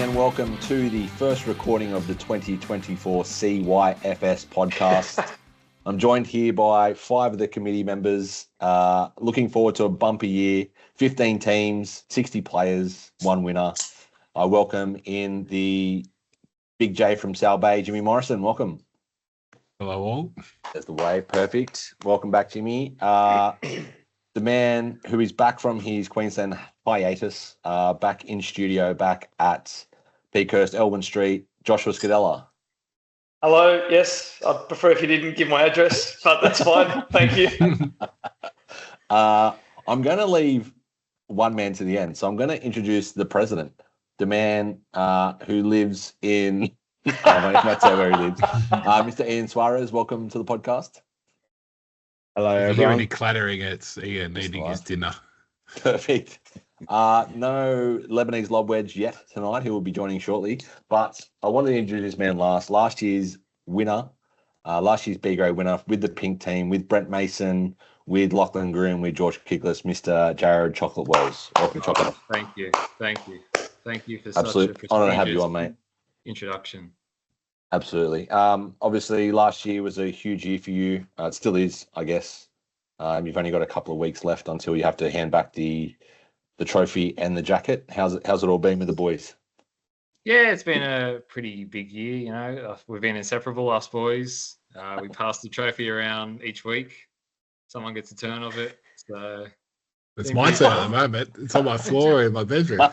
and welcome to the first recording of the 2024 CYFS podcast. I'm joined here by 5 of the committee members. Looking forward to a bumper year, 15 teams, 60 players, 1 winner. I welcome in the Big J from Sal Bay, Jimmy Morrison. Welcome. Hello all. There's the wave. Perfect. Welcome back, Jimmy. The man who is back from his Queensland hiatus, back in studio, back at Peakhurst, Elwyn Street, Joshua Scadella. Hello, yes. I'd prefer if you didn't give my address, but that's fine. Thank you. I'm going to leave one man to the end. So I'm going to introduce the president, the man who lives in, I might say where he lives, Mr. Ian Suarez. Welcome to the podcast. Hello, everyone. If you hear any clattering, it's Ian eating his dinner. Perfect. No Lebanese lob wedge yet tonight. He will be joining shortly. But I wanted to introduce this man last year's winner, last year's B grade winner with the pink team, with Brent Mason, with Lachlan Groom, with George Kickless, Mr. Jared Chocolate Wells. Welcome, Chocolate. Thank you for Absolute such a honour to have you on, mate. Introduction. Absolutely. Obviously, last year was a huge year for you. It still is, I guess. You've only got a couple of weeks left until you have to hand back the trophy and the jacket. How's it all been with the boys? Yeah, it's been a pretty big year. You know, we've been inseparable, us boys. We pass the trophy around each week. Someone gets a turn of it. So it's my turn at the moment. It's on my floor in my bedroom.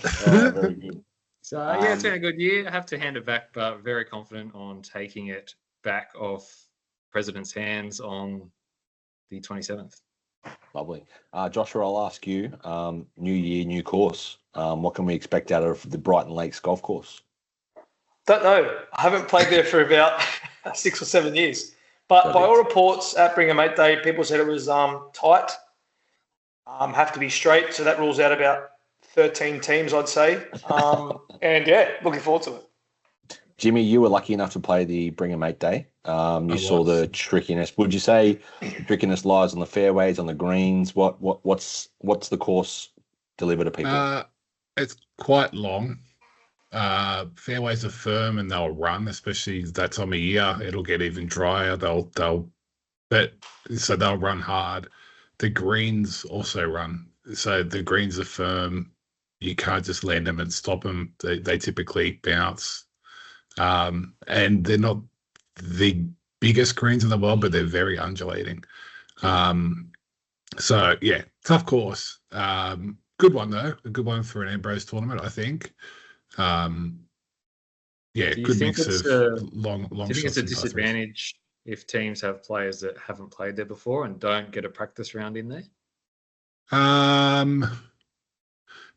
Very good. So yeah, it's been a good year. I have to hand it back, but very confident on taking it back off President's hands on the 27th. Lovely. Joshua, I'll ask you, new year, new course. What can we expect out of the Brighton Lakes golf course? Don't know. I haven't played there for about 6 or 7 years. But by all reports at Bring a Mate Day, people said it was tight. Have to be straight. So that rules out about 13 teams, I'd say. And yeah, looking forward to it. Jimmy, you were lucky enough to play the Bring a Mate Day. You saw the trickiness. Would you say the trickiness lies on the fairways, on the greens? What's the course deliver to people? It's quite long. Fairways are firm and they'll run, especially that time of year. It'll get even drier. They'll run hard. The greens also run. So the greens are firm. You can't just land them and stop them. They typically bounce. And they're not the biggest greens in the world, but they're very undulating. So, yeah, tough course. Good one, though. A good one for an Ambrose tournament, I think. Good mix of long Do you think it's a disadvantage if teams have players that haven't played there before and don't get a practice round in there?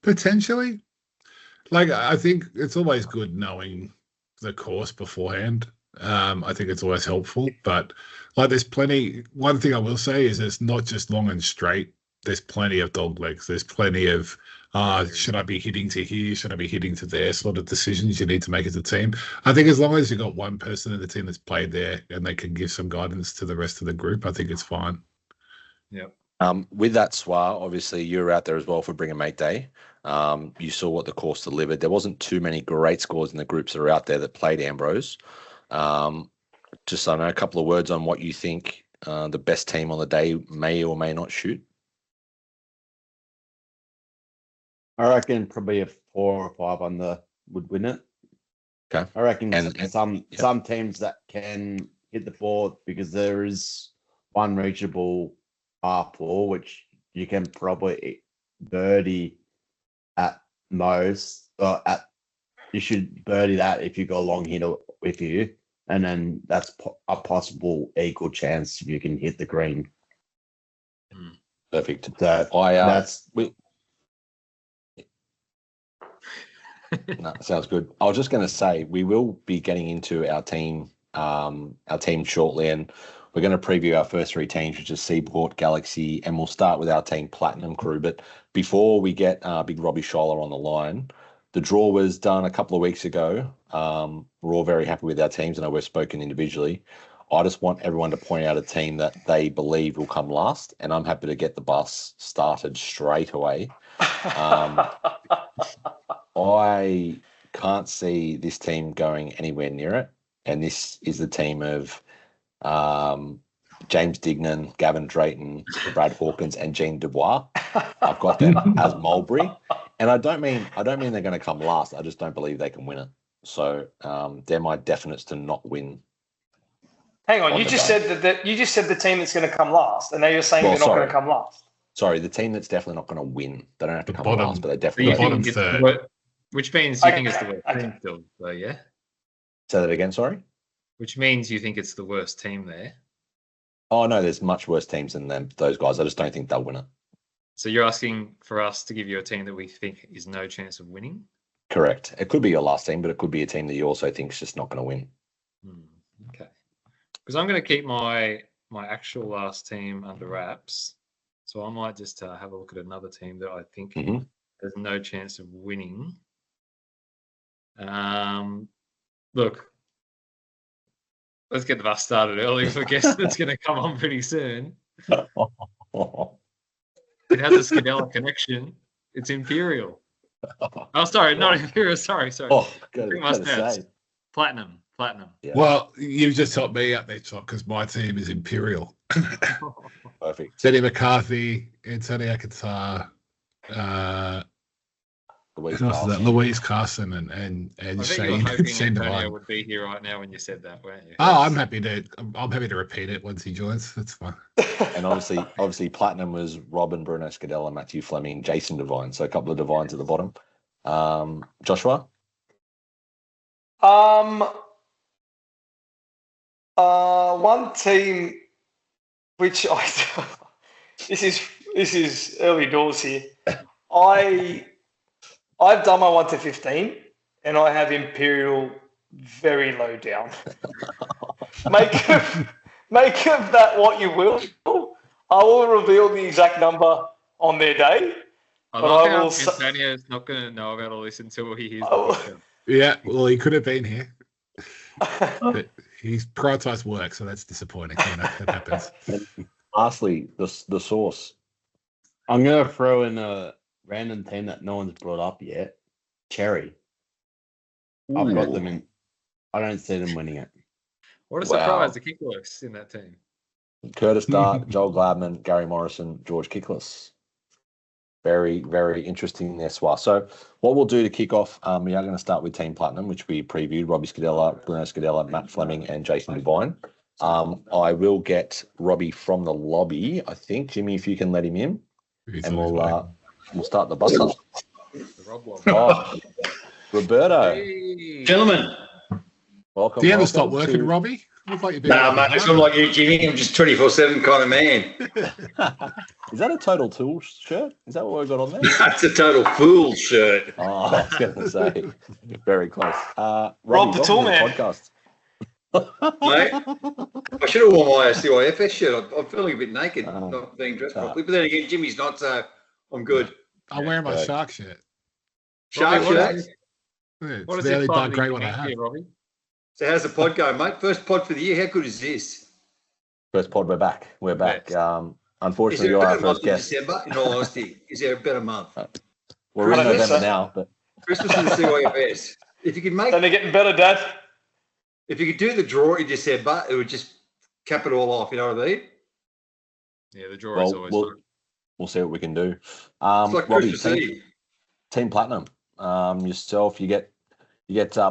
Potentially. Like, I think it's always good knowing the course beforehand. I think it's always helpful, but like there's plenty. One thing I will say is it's not just long and straight. There's plenty of dog legs. There's plenty of should I be hitting to here? Should I be hitting to there? Sort of decisions you need to make as a team. I think as long as you've got one person in the team that's played there and they can give some guidance to the rest of the group, I think it's fine. Yep. With that, Swar, obviously you were out there as well for Bring a Mate Day. You saw what the course delivered. There wasn't too many great scores in the groups that are out there that played Ambrose. Just I know a couple of words on what you think the best team on the day may or may not shoot. I reckon probably a 4 or 5 on the would win it. Okay. I reckon some teams that can hit the board because there is one reachable par-4, which you can probably birdie at most. You should birdie that if you got a long hitter with you, and then that's a possible equal chance you can hit the green. Perfect. So No, sounds good. I was just going to say we will be getting into our team shortly, and we're going to preview our first 3 teams, which is Seaport, Galaxy, and we'll start with our team Platinum crew. But before we get Big Robbie Scholler on the line, the draw was done a couple of weeks ago. We're all very happy with our teams, and I know we've spoken individually. I just want everyone to point out a team that they believe will come last, and I'm happy to get the bus started straight away. I can't see this team going anywhere near it. And this is the team of James Dignan, Gavin Drayton, Brad Hawkins, and Jean Dubois. I've got them as Mulberry. And I don't mean they're going to come last. I just don't believe they can win it. So they're my definites to not win. Hang on, you just said that you just said the team that's going to come last, and now you're saying they're not going to come last. Sorry, the team that's definitely not going to win. They don't have to come last, but they So definitely you bottom think third. which means you think it's the worst team still, though, yeah? Say that again, sorry? Which means you think it's the worst team there. Oh, no, there's much worse teams than them, those guys. I just don't think they'll win it. So you're asking for us to give you a team that we think is no chance of winning? Correct. It could be your last team, but it could be a team that you also think is just not going to win. Okay. Because I'm going to keep my actual last team under wraps. So I might just have a look at another team that I think has no chance of winning. Look, let's get the bus started early for a guest that's going to come on pretty soon. It has a Scadella connection. It's Imperial. Oh, sorry, not Imperial. Sorry. Oh, gotta say. Platinum. Yeah. Well, you've just helped me out there, Chuck, because my team is Imperial. Perfect. Teddy McCarthy, Antonio Qatar, Louise Carson, and Shane. Shane Antonio Devine. would be here right now when you said that, weren't you? Oh, I'm happy to repeat it once he joins. That's fine. And obviously, Platinum was Robin, Bruno Scadella, Matthew Fleming, Jason Devine. So a couple of Devines at the bottom. Joshua? One team which this is early doors here. I've done my 1 to 15, and I have Imperial very low down. Make of that what you will. I will reveal the exact number on their day. I love how Antonio's not going to know about all this until he hears the podcast. Yeah, well, he could have been here. But he's prioritised work, so that's disappointing. That happens. Lastly, the source. I'm going to throw in a random team that no one's brought up yet. Cherry. I've got them in. I don't see them winning it. What a surprise, the Kickless in that team. Curtis Dart, Joel Gladman, Gary Morrison, George Kickless. Very, very interesting there, Swar. So what we'll do to kick off, we are going to start with Team Platinum, which we previewed. Robbie Scadella, Bruno Scadella, Matt Fleming, and Jason Devine. I will get Robbie from the lobby, I think. Jimmy, if you can let him in. And we'll start the bus up. Roberto. Hey. Gentlemen. Welcome. Do you ever stop working, Robbie? Like nah, mate, it's not like you, Jimmy. I'm just 24/7 kind of man. Is that a Total Tool shirt? Is that what we've got on there? That's a Total Fool shirt. Oh, I was going to say. Very close. Rob the Tool Man. Podcast. Mate, I should have worn my CYFS shirt. I'm feeling a bit naked, not being dressed properly. But then again, Jimmy's not, so I'm good. I'm wearing my shark shirt. Shark shirt? It's the only dark grey one I have. Robbie? So how's the pod going, mate? First pod for the year. How good is this? First pod, we're back. We're back. Unfortunately, you're our our first guest. December, in all honesty, is there a better month? We're in November now, but Christmas in the CYFS. If you could make, then they're getting better, Dad. If you could do the draw in December, it would just cap it all off. You know what I mean? Yeah, the draw is always fun. We'll see what we can do. It's like Robbie, Christmas Eve. Team Platinum. Yourself, you get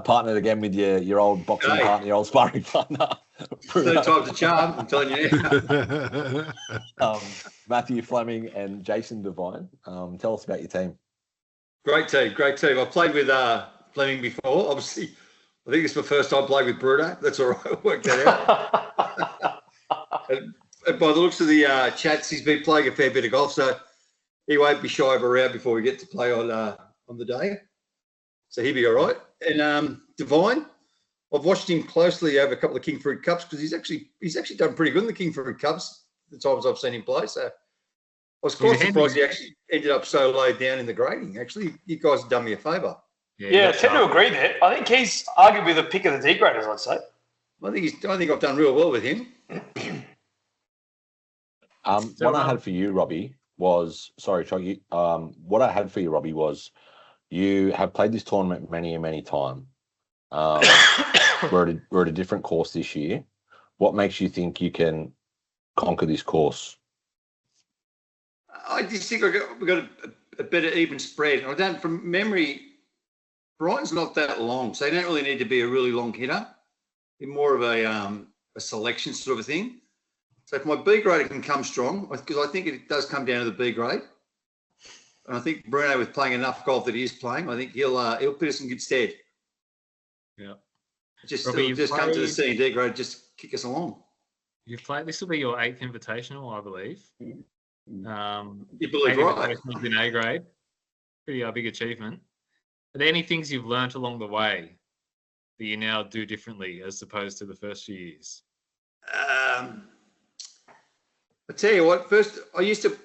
partnered again with your old boxing partner, your old sparring partner. Third time's a charm, I'm telling you now. Matthew Fleming and Jason Devine. Tell us about your team. Great team. I played with Fleming before. Obviously, I think it's my first time playing with Bruno. That's all right. Worked that out. and by the looks of the chats, he's been playing a fair bit of golf, so he won't be shy of a round before we get to play on the day. So he'll be all right. And Devine, I've watched him closely over a couple of King Fruit Cups because he's actually done pretty good in the King Fruit Cups the times I've seen him play. So I was quite surprised he actually ended up so low down in the grading. Actually, you guys have done me a favour. Yeah, I tend to agree there. I think he's arguably the pick of the D graders, I'd say. I think I've done real well with him. What I had for you, Robbie, was what I had for you, Robbie, was You have played this tournament many and many times. We're at a different course this year. What makes you think you can conquer this course? I just think we've got a better even spread. I don't, from memory, Brighton's not that long, so you don't really need to be a really long hitter. You're more of a selection sort of a thing. So if my B grade can come strong, because I think it does come down to the B grade, and I think Bruno, with playing enough golf that he is playing, I think he'll put us in good stead. Yeah. Robbie, just come to the C and D grade, just kick us along. You've played. This will be your 8th invitational, I believe. You believe right? In A grade, pretty big achievement. Are there any things you've learnt along the way that you now do differently as opposed to the first few years? I tell you what. First, it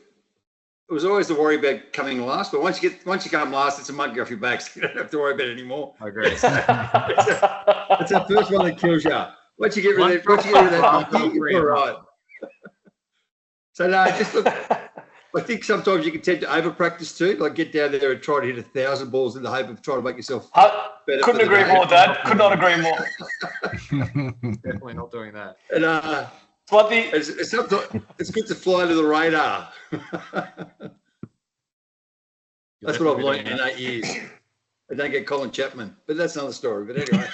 was always the worry about coming last, but once you come last, it's a monkey off your back, so you don't have to worry about it anymore. I agree. It's that first one that kills you. Once you get rid of that monkey, you're all right. So no, just look. I think sometimes you can tend to over practice too, like get down there and try to hit 1,000 balls in the hope of trying to make yourself better. Couldn't agree more, Dad. Could not agree more. Definitely not doing that. And it's good to fly under the radar. That's what I've learned in 8 years. I don't get Colin Chapman, but that's another story. But anyway.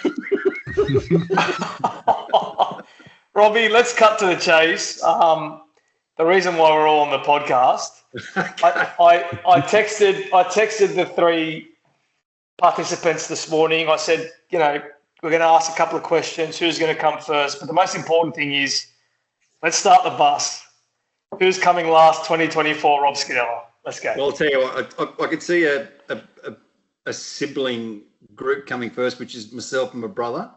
Robbie, let's cut to the chase. The reason why we're all on the podcast, I texted the 3 participants this morning. I said, we're going to ask a couple of questions. Who's going to come first? But the most important thing is, let's start the bus. Who's coming last? 2024, Rob Scudella. Let's go. Well, I'll tell you what. I could see a sibling group coming first, which is myself and my brother.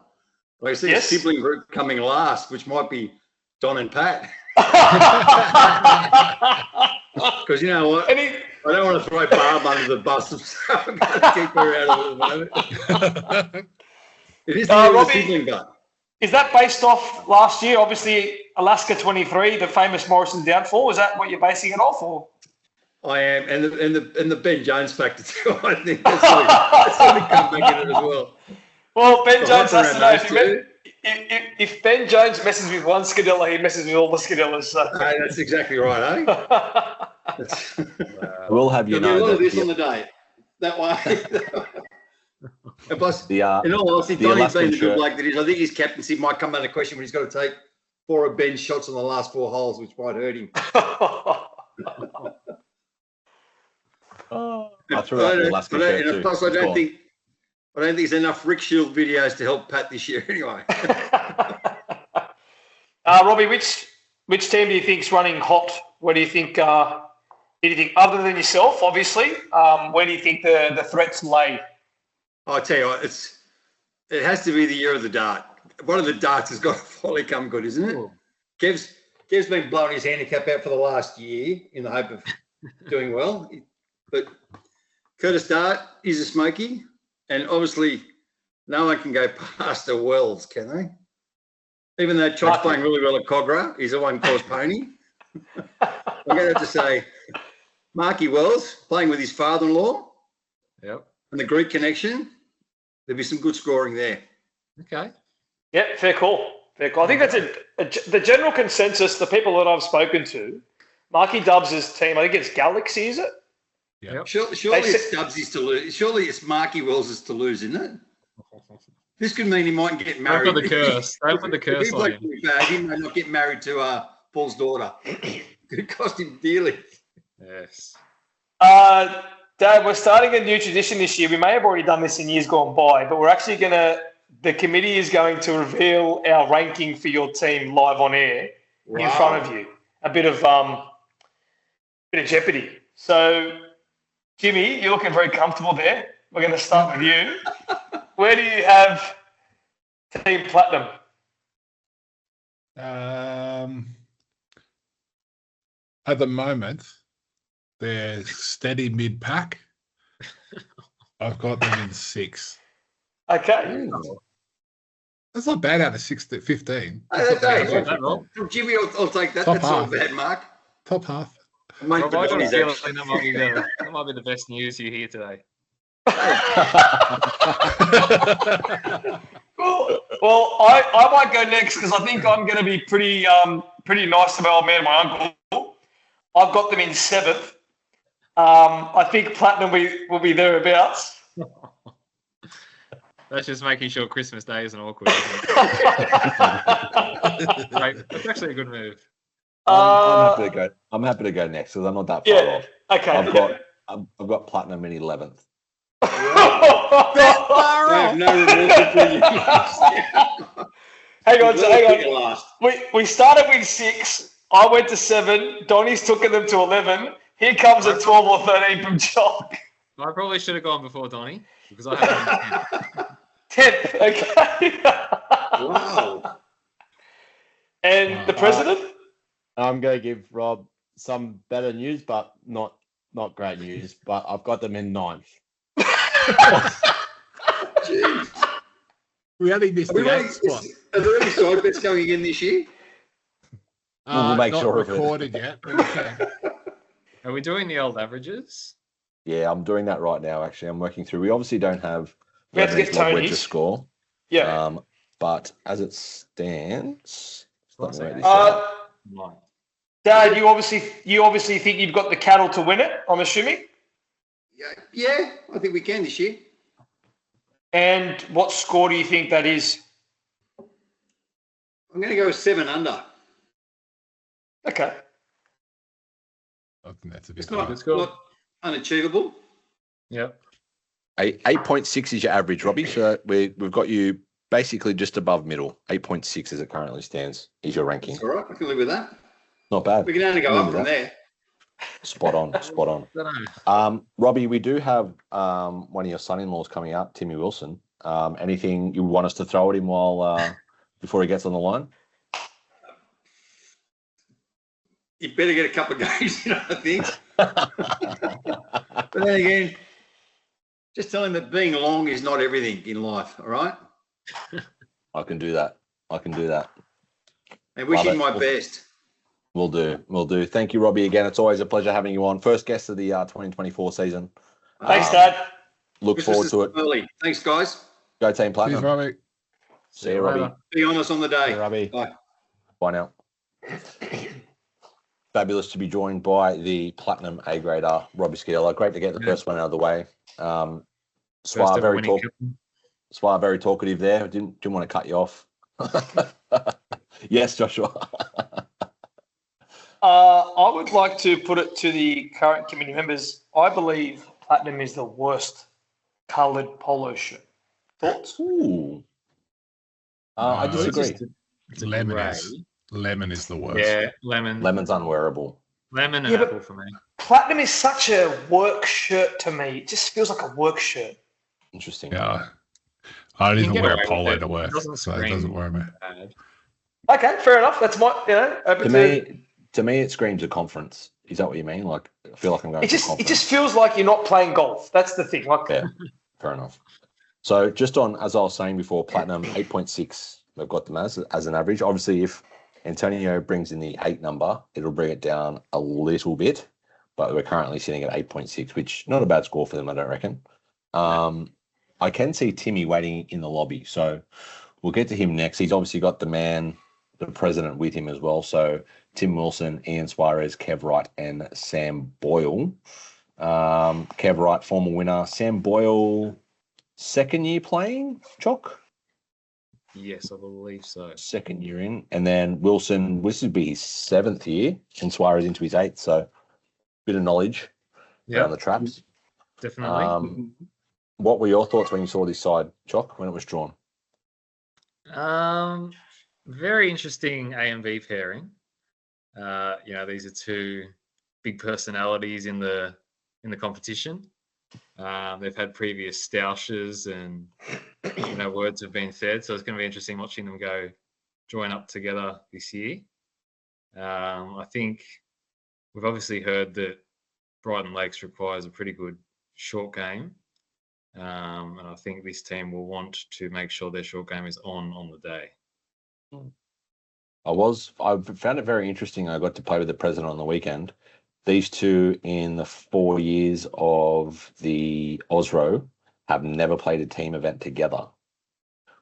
I see a sibling group coming last, which might be Don and Pat. Because you know what? I don't want to throw Barb under the bus, so I'm going to keep her out of it at the moment. It is the sibling gut. Is that based off last year? Obviously, Alaska 23, the famous Morrison downfall. Is that what you're basing it off, or? I am, and the Ben Jones factor too. I think that's going to come back in it as well. Well, Ben Jones has to know if Ben Jones messes with one Scudella, he messes with all the Scudellas. So. Hey, that's exactly right, eh? We'll have you know a lot of this on the day. That way. And plus, in all honesty, Donnie's been the good bloke that is. I think his captaincy might come under question when he's got to take 4 of Ben's shots on the last 4 holes, which might hurt him. I threw out the Alaska shirt too. Plus, I don't think there's enough Rick Shield videos to help Pat this year anyway. Robbie, which team do you think's running hot? Where do you think? Other than yourself, obviously, where do you think the threats lay? I'll tell you what, it has to be the year of the dart. One of the darts has got to finally come good, isn't it? Kev's been blowing his handicap out for the last year in the hope of doing well. But Curtis Dart is a smoky, and obviously no one can go past the Wells, can they? Even though Chop's playing really well at Cogra, he's a one-course pony. I'm going to have to say Marky Wells playing with his father-in-law. Yep. And the Greek connection, there'll be some good scoring there. Okay. Yeah, fair call. I think that's the general consensus, the people that I've spoken to, Marky Dubs' team, I think it's Galaxy, is it? Yeah. Surely it's Dubs' to lose. Surely it's Marky Wells' to lose, isn't it? This could mean he might get married. Don't put the curse. Don't put the curse on him. He may not get married to Paul's daughter. It could cost him dearly. Yes. Dad, we're starting a new tradition this year. We may have already done this in years gone by, but we're actually the committee is going to reveal our ranking for your team live on air in front of you. A bit of jeopardy. So, Jimmy, you're looking very comfortable there. We're going to start with you. Where do you have Team Platinum? At the moment, they're steady mid-pack. I've got them in 6. Okay. That's not bad out of 6 to 15. From Jimmy, I'll take that. That's not a bad mark. Top half. That might be the best news you hear today. Well, I might go next because I think I'm going to be pretty nice to my old man and my uncle. I've got them in 7th. I think Platinum will be thereabouts. That's just making sure Christmas Day isn't awkward. Isn't it? Right, that's actually a good move. I'm happy to go next because I'm not that far off. Okay. I've got Platinum in 11th. Hang on. We started with 6. I went to 7. Donnie's took them to 11. Here comes a 12 or 13 from Jock. I probably should have gone before Donnie because I have 10th. Okay. Wow. And the president? I'm going to give Rob some better news, but not great news. But I've got them in 9th. Jeez. We only missed the 8th spot. Are there any side bets going again this year? We'll make not sure of it. recorded yet. But we can. Are we doing the old averages? Yeah, I'm doing that right now. Actually, I'm working through. We obviously don't have. We have to get Tony's to score. Yeah. But as it stands, What's that? Dad, you obviously think you've got the cattle to win it. I'm assuming. Yeah, I think we can this year. And what score do you think that is? I'm going to go 7 under. Okay. I think that's a bit. Not unachievable. Yep. 8.6 is your average, Robbie. So we've got you basically just above middle. 8.6 as it currently stands is your ranking. That's all right. I can live with that. Not bad. We can only go up from there. Spot on. Robbie, we do have one of your son-in-laws coming up, Timmy Wilson. Anything you want us to throw at him while before he gets on the line? You better get a couple of games, I think. But then again, just tell him that being long is not everything in life, all right? I can do that. And wish him my best. Will do. Thank you, Robbie, again. It's always a pleasure having you on. First guest of the 2024 season. Thanks, Dad. Look forward to it. Early. Thanks, guys. Go Team Platinum. Cheers, Robbie. See you, Robbie. Be on us on the day. Hey, Robbie. Bye. Bye now. Fabulous to be joined by the Platinum A-grader, Robbie Scaler. Great to get the first one out of the way. Swar very talkative there. Didn't want to cut you off. Yes, Joshua. I would like to put it to the current committee members. I believe Platinum is the worst coloured polo shirt. Thoughts? Ooh. I disagree. It's Lemon is the worst. Yeah, lemon. Lemon's unwearable. Lemon and apple for me. Platinum is such a work shirt to me. It just feels like a work shirt. Interesting. Yeah. I don't even wear a polo to work, It so it doesn't worry me. Bad. Okay, fair enough. That's my, To me, it screams a conference. Is that what you mean? Like, I feel like I'm going to a conference. It just feels like you're not playing golf. That's the thing. Like, yeah, fair enough. So just on, as I was saying before, Platinum 8.6, they've got them as an average. Obviously, if Antonio brings in the 8 number, it'll bring it down a little bit, but we're currently sitting at 8.6, which not a bad score for them, I don't reckon. I can see Timmy waiting in the lobby, so we'll get to him next. He's obviously got the president with him as well. So Tim Wilson, Ian Suarez, Kev Wright, and Sam Boyle. Kev Wright, former winner. Sam Boyle, second year playing, Chock? Yes, I believe so. Second year in. And then Wilson, this would be his 7th year, and Suarez into his 8th. So bit of knowledge around the traps. Definitely. What were your thoughts when you saw this side, Chock, when it was drawn? Very interesting A and B pairing. These are two big personalities in the competition. They've had previous stoushes and words have been said, so it's going to be interesting watching them go join up together this year. I think we've obviously heard that Brighton Lakes requires a pretty good short game, and I think this team will want to make sure their short game is on the day. I found it very interesting. I got to play with the president on the weekend. These two in the 4 years of the Osro have never played a team event together,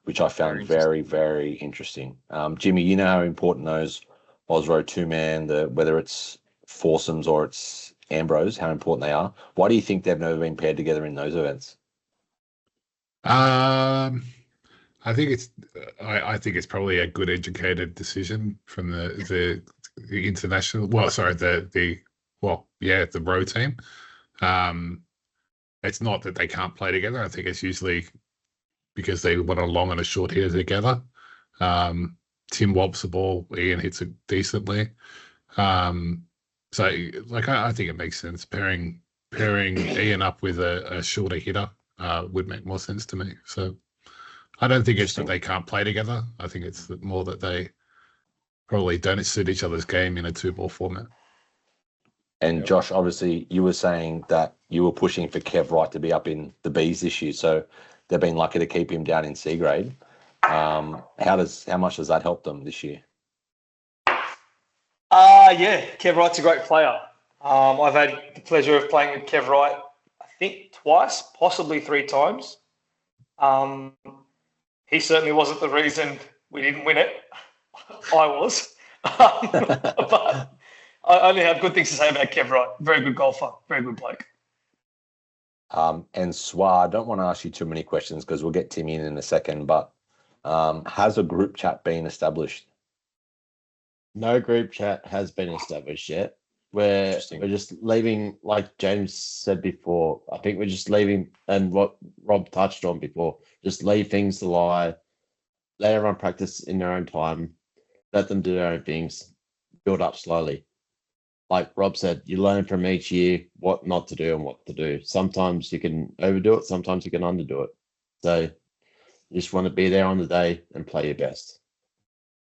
which I found very, very interesting. Jimmy, you know how important those Osro two-man, whether it's foursomes or it's Ambrose, how important they are. Why do you think they've never been paired together in those events? I think it's probably a good educated decision from the international. Well, sorry, the row team. It's not that they can't play together. I think it's usually because they want a long and a short hitter together. Tim wobs the ball, Ian hits it decently. So, like, I think it makes sense pairing Ian up with a shorter hitter would make more sense to me. So, I don't think it's that they can't play together. I think it's more that they probably don't suit each other's game in a 2-ball format. And Josh, obviously, you were saying that you were pushing for Kev Wright to be up in the Bs this year, so they've been lucky to keep him down in C grade. How much does that help them this year? Yeah, Kev Wright's a great player. I've had the pleasure of playing with Kev Wright, I think twice, possibly 3 times. He certainly wasn't the reason we didn't win it. I was. But I only have good things to say about Kev Wright. Very good golfer, very good bloke. And Swa, I don't want to ask you too many questions because we'll get Tim in a second, but has a group chat been established? No group chat has been established yet. We're just leaving, like James said before, I think we're just leaving, and what Rob touched on before, just leave things to lie, let everyone practice in their own time, let them do their own things, build up slowly. Like Rob said, you learn from each year what not to do and what to do. Sometimes you can overdo it, sometimes you can underdo it. So you just want to be there on the day and play your best.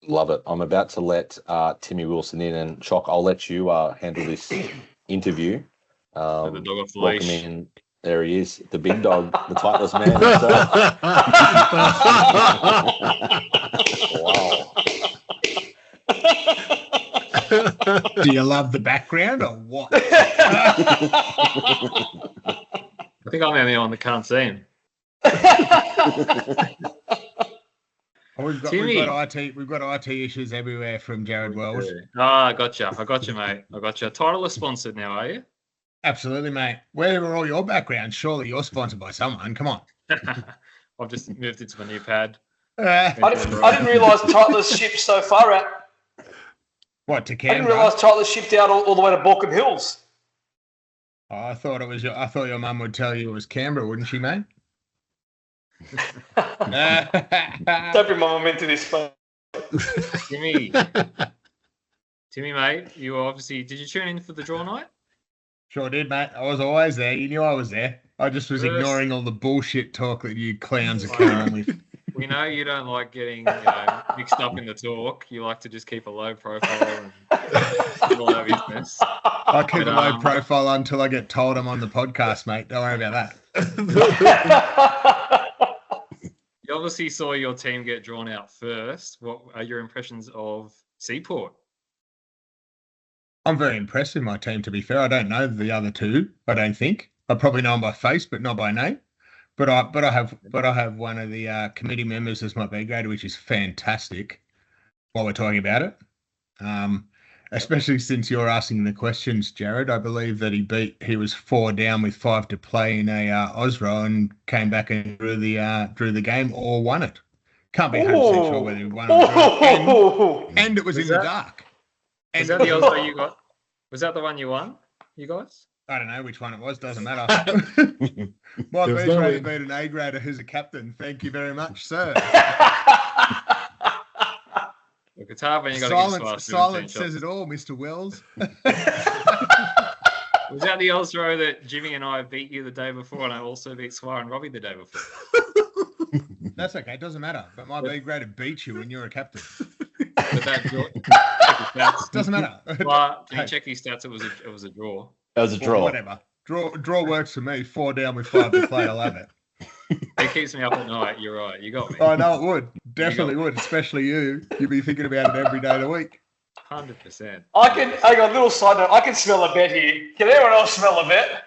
Love it. I'm about to let Timmy Wilson in, and Chock, I'll let you handle this interview. The dog off the welcome leash. in. There he is, the big dog, the tightless man himself. Wow. Do you love the background or what? I think I'm the only one that can't see him. We've got IT issues everywhere from Jared Wells. I gotcha, mate. I gotcha. Title is sponsored now, are you? Absolutely, mate. Where are all your backgrounds? Surely you're sponsored by someone. Come on. I've just moved into my new pad. I didn't realise Titleist shipped so far out. What, to I Canberra? didn't realise Titleist shipped out all the way to Balkan Hills. Oh, I thought your mum would tell you it was Canberra, wouldn't she, mate? Don't bring my mum into this, mate. Timmy, mate, you obviously, did you tune in for the draw night? Sure did, mate. I was always there. You knew I was there. I just was ignoring all the bullshit talk that you clowns are coming on with. We know you don't like getting mixed up in the talk. You like to just keep a low profile and all that business. I keep a low profile until I get told I'm on the podcast, mate. Don't worry about that. You obviously saw your team get drawn out first. What are your impressions of Seaport? I'm very impressed with my team, to be fair. I don't know the other two, I don't think. I probably know them by face, but not by name. But I have one of the committee members as my B grader, which is fantastic while we're talking about it. Especially since you're asking the questions, Jared. I believe that he was 4 down with 5 to play in a Osro and came back and drew the game or won it. Can't be 100% sure whether he won or drew. And it was in the dark. Was that the Osro you got? Was that the one you won, you guys? I don't know which one it was. Doesn't matter. My B grader beat an A grader who's a captain. Thank you very much, sir. Look, it's hard when you got silence says it all, Mr. Wells. Was that the Osro that Jimmy and I beat you the day before, and I also beat Swar and Robbie the day before? That's okay. It doesn't matter. But my B grader beat you when you're a captain. But that doesn't matter. But can you check his stats? It was a draw. It was a draw. Whatever. Draw works for me. 4 down with 5 to play. I love it. It keeps me up at night. You're right. You got me. I know it would. Definitely would. Especially you. You'd be thinking about it every day of the week. 100%. Hang on, little side note. I can smell a bet here. Can anyone else smell a bet?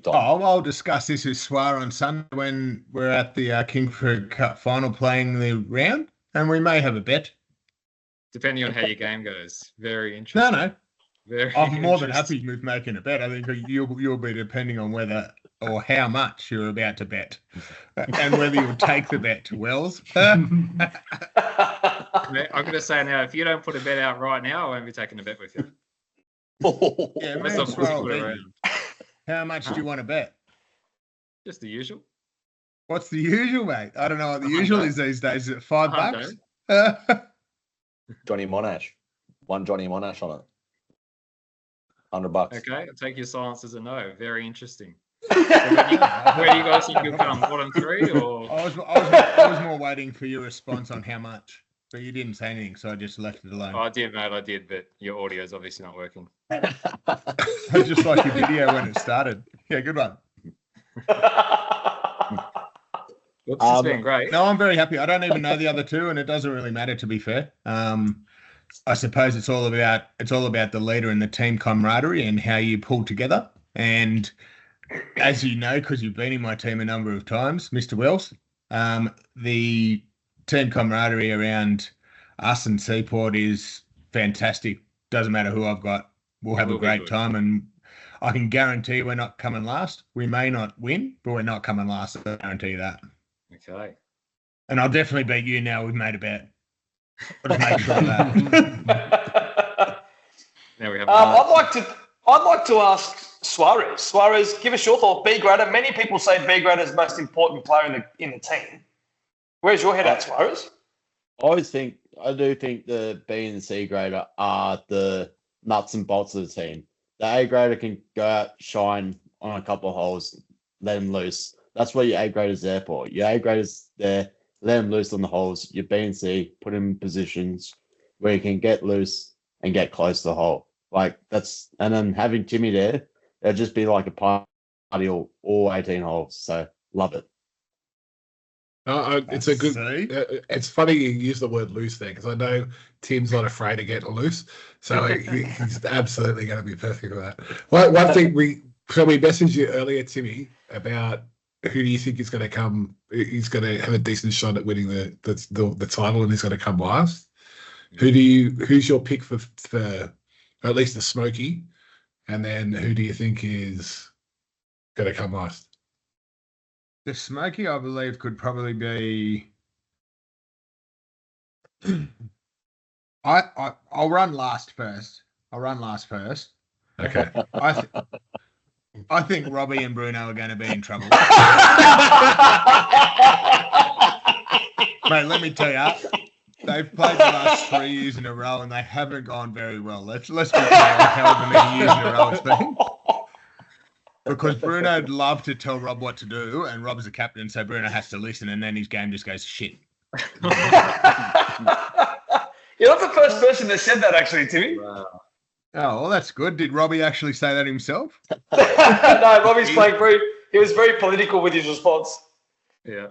picked on. Oh, I'll discuss this with Swar on Sunday when we're at the Kingsford Cup final playing the round, and we may have a bet. Depending on how your game goes. Very interesting. No. Very I'm more than interesting. happy with making a bet. I think you'll be depending on whether or how much you're about to bet, and whether you'll take the bet to Wells. I'm going to say now, if you don't put a bet out right now, I won't be taking a bet with you. Yeah, Unless man, I'm Swar will put it bet around. you. How much do you want to bet? Just the usual. What's the usual, mate? I don't know what the usual is these days. Is it $5? Johnny Monash. One Johnny Monash on it. $100. Okay, I'll take your silence as a no. Very interesting. So where do you guys think you'll come? Bottom three, or I was more waiting for your response on how much, but you didn't say anything, so I just left it alone. I did, mate. I did, but your audio is obviously not working. I just like your video when it started. Yeah, good one. Whoops, it's been great. No, I'm very happy. I don't even know the other two, and it doesn't really matter, to be fair. I suppose it's all about the leader and the team camaraderie and how you pull together. And as you know, because you've been in my team a number of times, Mr. Wells, the team camaraderie around us and Seaport is fantastic. Doesn't matter who I've got. We'll have a great time, and I can guarantee we're not coming last. We may not win, but we're not coming last. I guarantee you that. Okay. And I'll definitely beat you now. We've made a bet. I'll just make sure of that. Now we have. I'd like to ask Suarez. Suarez, give us your thought. B grader. Many people say B grader is the most important player in the team. Where's your head at, Suarez? I do think the B and the C grader are the nuts and bolts of the team. The A grader can go out, shine on a couple of holes, let him loose. That's what your A grader's there for. Your A grader's there, let him loose on the holes. Your B and C, put him in positions where he can get loose and get close to the hole. And then having Timmy there, it'll just be like a party all 18 holes. So love it. It's a good. It's funny you use the word loose there, because I know Tim's not afraid to get loose, so he's absolutely going to be perfect for that. One thing we messaged you earlier, Timmy, about who do you think is going to come? He's going to have a decent shot at winning the title, and he's going to come last. Who's your pick for at least the Smoky, and then who do you think is going to come last? The Smoky, I believe, could probably be. I'll run last first. Okay. I think Robbie and Bruno are going to be in trouble. Mate, let me tell you, they've played the last 3 years in a row and they haven't gone very well. Let's be clear however many years in a row it's been. Because Bruno'd love to tell Rob what to do, and Rob's the captain, so Bruno has to listen, and then his game just goes shit. You're not the first person that said that, actually, Timmy. Wow. Oh, well, that's good. Did Robbie actually say that himself? No, Robbie's playing he was very political with his response. Yeah.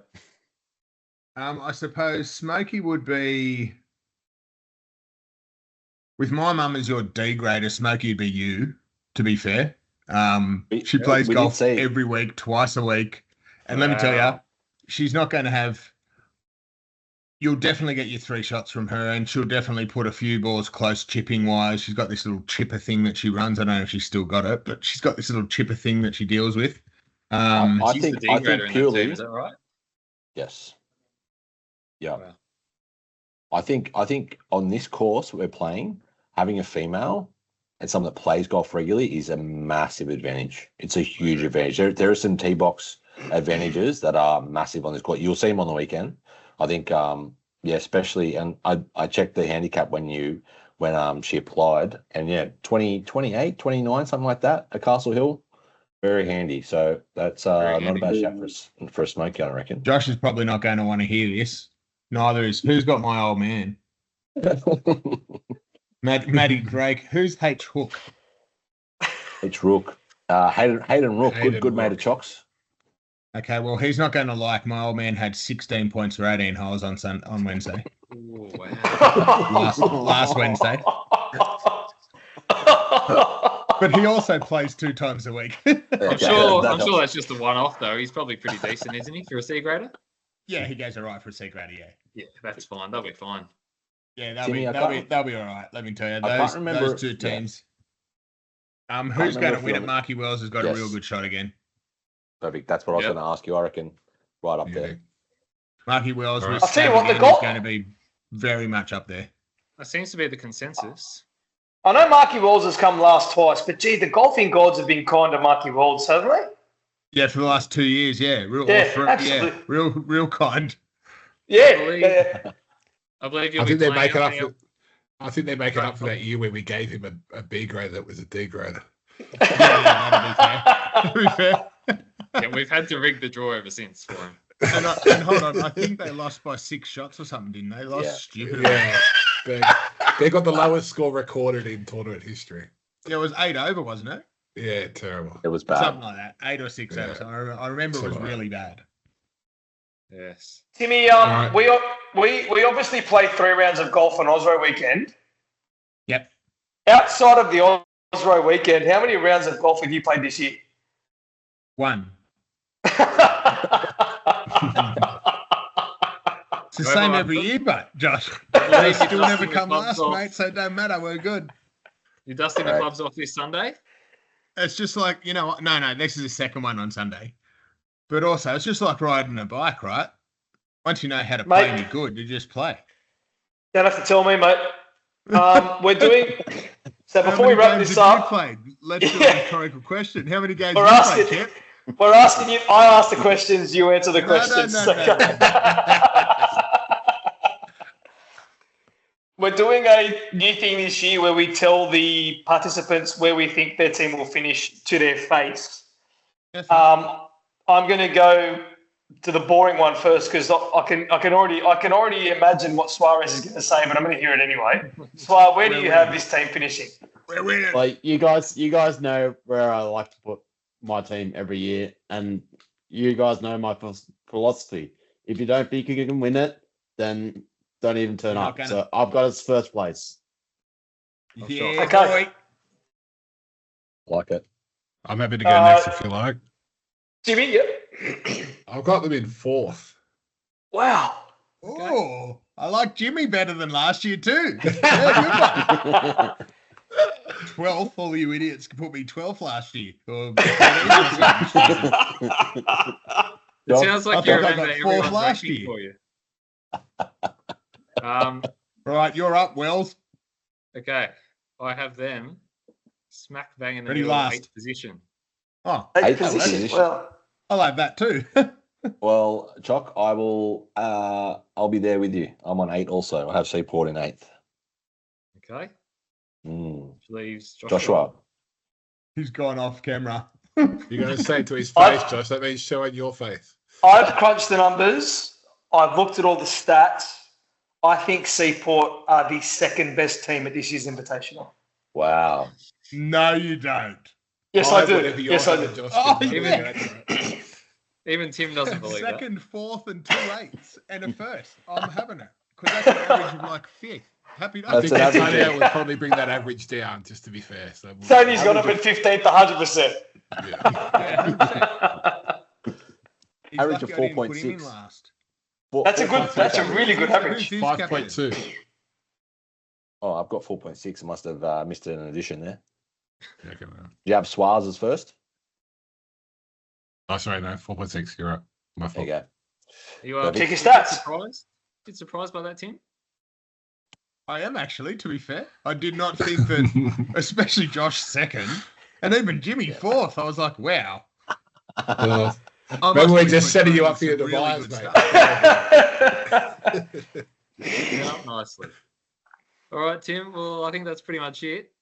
I suppose Smokey would be, with my mum as your D grader, Smokey would be you, to be fair. She plays golf every week, twice a week. And let me tell you, she's not going to have, you'll definitely get your 3 shots from her, and she'll definitely put a few balls close chipping wise. She's got this little chipper thing that she runs. I don't know if she's still got it, but she's got this little chipper thing that she deals with. I think purely, team, is that right? Yes. Yeah. Wow. I think on this course we're playing, having a female and someone that plays golf regularly is a massive advantage. It's a huge advantage. There are some tee box advantages that are massive on this course. You'll see them on the weekend. I think, especially, and I checked the handicap when she applied, and 28, 29, something like that at Castle Hill. Very handy. So that's not a bad shot for a Smoky, I reckon. Josh is probably not going to want to hear this. Neither is, who's got my old man? Matty Drake. Who's H Hook? H Rook. Hayden Rook. Good mate of Chocks. Okay, well, he's not going to like my old man had 16 points for 18 holes on Wednesday. Ooh, wow. last Wednesday. But he also plays 2 times a week. I'm sure that's just a one-off though. He's probably pretty decent, isn't he, for a C grader? Yeah, he goes all right for a C grader. Yeah. Yeah, that's fine. They'll be fine. Yeah, Timmy, they'll be all right. Let me tell you, I can't remember those 2 teams. Who's going to win it? Marky Wells has got a real good shot again. Perfect. That's what I was going to ask you. I reckon right up there. Marky Wells I'll tell you what, the golf is going to be very much up there. That seems to be the consensus. I know Marky Wells has come last twice, but gee, the golfing gods have been kind to Marky Wells, haven't they? Yeah, for the last 2 years, real kind. Yeah. I believe I think they make it up. I think they make it up for that year where we gave him a B grader that was a D grader. That'd be fair. Yeah, we've had to rig the draw ever since for him. And hold on, I think they lost by 6 shots or something, didn't they? Lost stupid. Yeah, they got the lowest score recorded in tournament history. Yeah, it was 8 over, wasn't it? Yeah, terrible. It was bad. Something like that, 8 or 6 over. So I remember it was really bad. Yes. Timmy, we obviously played 3 rounds of golf on Osro weekend. Yep. Outside of the Osro weekend, how many rounds of golf have you played this year? 1. It's the same every year, but Josh, they still never come last, mate. So it don't matter. We're good. You dusting the clubs off this Sunday? It's just like, no, this is the second one on Sunday. But also, it's just like riding a bike, right? Once you know how to play any good, you just play. Don't have to tell me, mate. We're doing... So before we wrap this up... Let's do a rhetorical question. How many games have you played, Chip? We're asking you... I ask the questions, you answer the questions. No. We're doing a new thing this year where we tell the participants where we think their team will finish to their face. I'm going to go to the boring one first because I can already imagine what Suarez is going to say, but I'm going to hear it anyway. Suarez, where do you have this team finishing? We're winning. Like you guys know where I like to put my team every year, and you guys know my philosophy. If you don't think you can win it, then don't even turn up. So I've got us first place. Yeah, okay. Like it. I'm happy to go next if you like. Jimmy, yep. I've got them in 4th. Wow. Oh, I like Jimmy better than last year too. Yeah, 12th, all you idiots can put me 12th last year. It sounds like you remember everyone's last year for you. Right, you're up, Wells. Okay, I have them smack bang in the Ready middle of last. 8th position. Oh, 8th position. Well, I like that too. Well, Choc, I will. I'll be there with you. I'm on 8 also. I have Seaport in 8th. Okay. Which leaves Joshua. He's gone off camera. You're going to say to his face, Josh. That means showing your face. I've crunched the numbers. I've looked at all the stats. I think Seaport are the second best team at this year's Invitational. Wow. No, you don't. Yes, I do. Yes, I do. Even Tim doesn't believe that. Second, 4th, and 2 8s, and a 1st. I'm having it because that's an average of like 5th. Happy I think Antonio would probably bring that average down, just to be fair. So Tony's got up at 15th, 100%. Yeah. Average of 4.6. That's a good. That's a really good average. 5.2. Oh, I've got 4.6. I must have missed an addition there. Yeah, okay, do you have Suarez as first? Oh, sorry, no, 4.6. You're right. My fault. There you go. You check your stats. Surprised by that, Tim? I am actually, to be fair. I did not think that, especially Josh 2nd, and even Jimmy 4th. I was like, wow. Maybe we're just setting you up for your demise, mate. Yeah, nicely. All right, Tim. Well, I think that's pretty much it.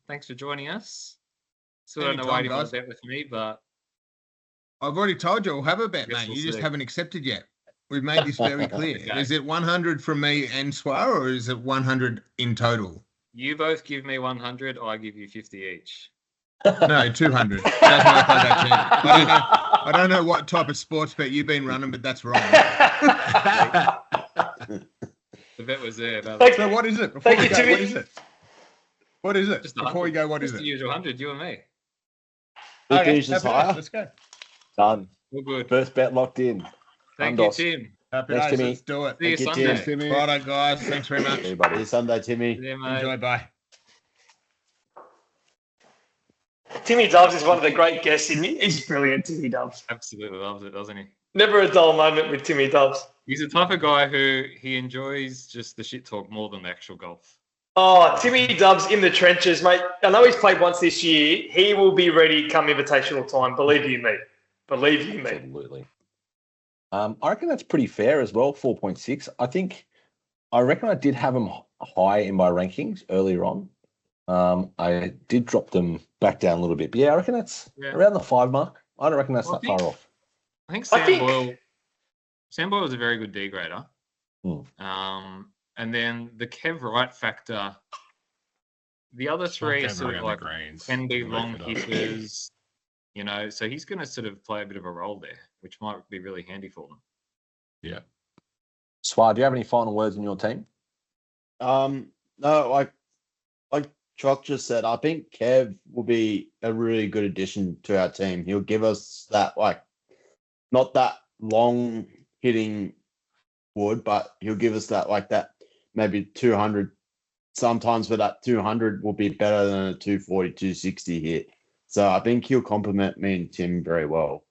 Thanks for joining us. Still don't know why you want to bet with me, but I've already told you I'll have a bet, mate. You just haven't accepted yet. We've made this very clear. Okay. Is it 100 from me and Swar, or is it 100 in total? You both give me 100. I give you 50 each. No, 200. Doesn't work like that, I don't know what type of sports bet you've been running, but that's wrong. The bet was there. So what is it? Thank you, Timmy. What is it? What is it? Just Before we go, what is Just the it? usual 100, you and me. Who Okay, finishes happy higher? days, let's go. Done. We're good. First bet locked in. Thank you, Undos. Tim. Happy Thanks, days, Timmy. let's do it. See you Thank you, Sunday. Tim. Timmy. Righto, guys. Thanks very much. See you, buddy. See you Sunday, Timmy. Yeah, mate. Enjoy, bye. Timmy Dubs is one of the great guests. He's brilliant, Timmy Dubs. Absolutely loves it, doesn't he? Never a dull moment with Timmy Dubs. He's the type of guy who he enjoys just the shit talk more than the actual golf. Oh, Timmy Dubs in the trenches, mate. I know he's played once this year. He will be ready come invitational time. Believe you me. Believe you me. Absolutely. I reckon that's pretty fair as well, 4.6. I reckon I did have them high in my rankings earlier on. I did drop them back down a little bit. But yeah, I reckon that's around the 5 mark. I don't reckon that's that far off. I think Sam Boyle was a very good D grader. And then the Kev Wright factor, the other three are sort of like can be long hitters, you know, so he's going to sort of play a bit of a role there, which might be really handy for them. Yeah. Swar, do you have any final words in your team? No, like Choc just said, I think Kev will be a really good addition to our team. He'll give us that, like, not that long hitting wood, but he'll give us that, like, that maybe 200. Sometimes for that 200 will be better than a 240, 260 hit. So I think he'll complement me and Tim very well.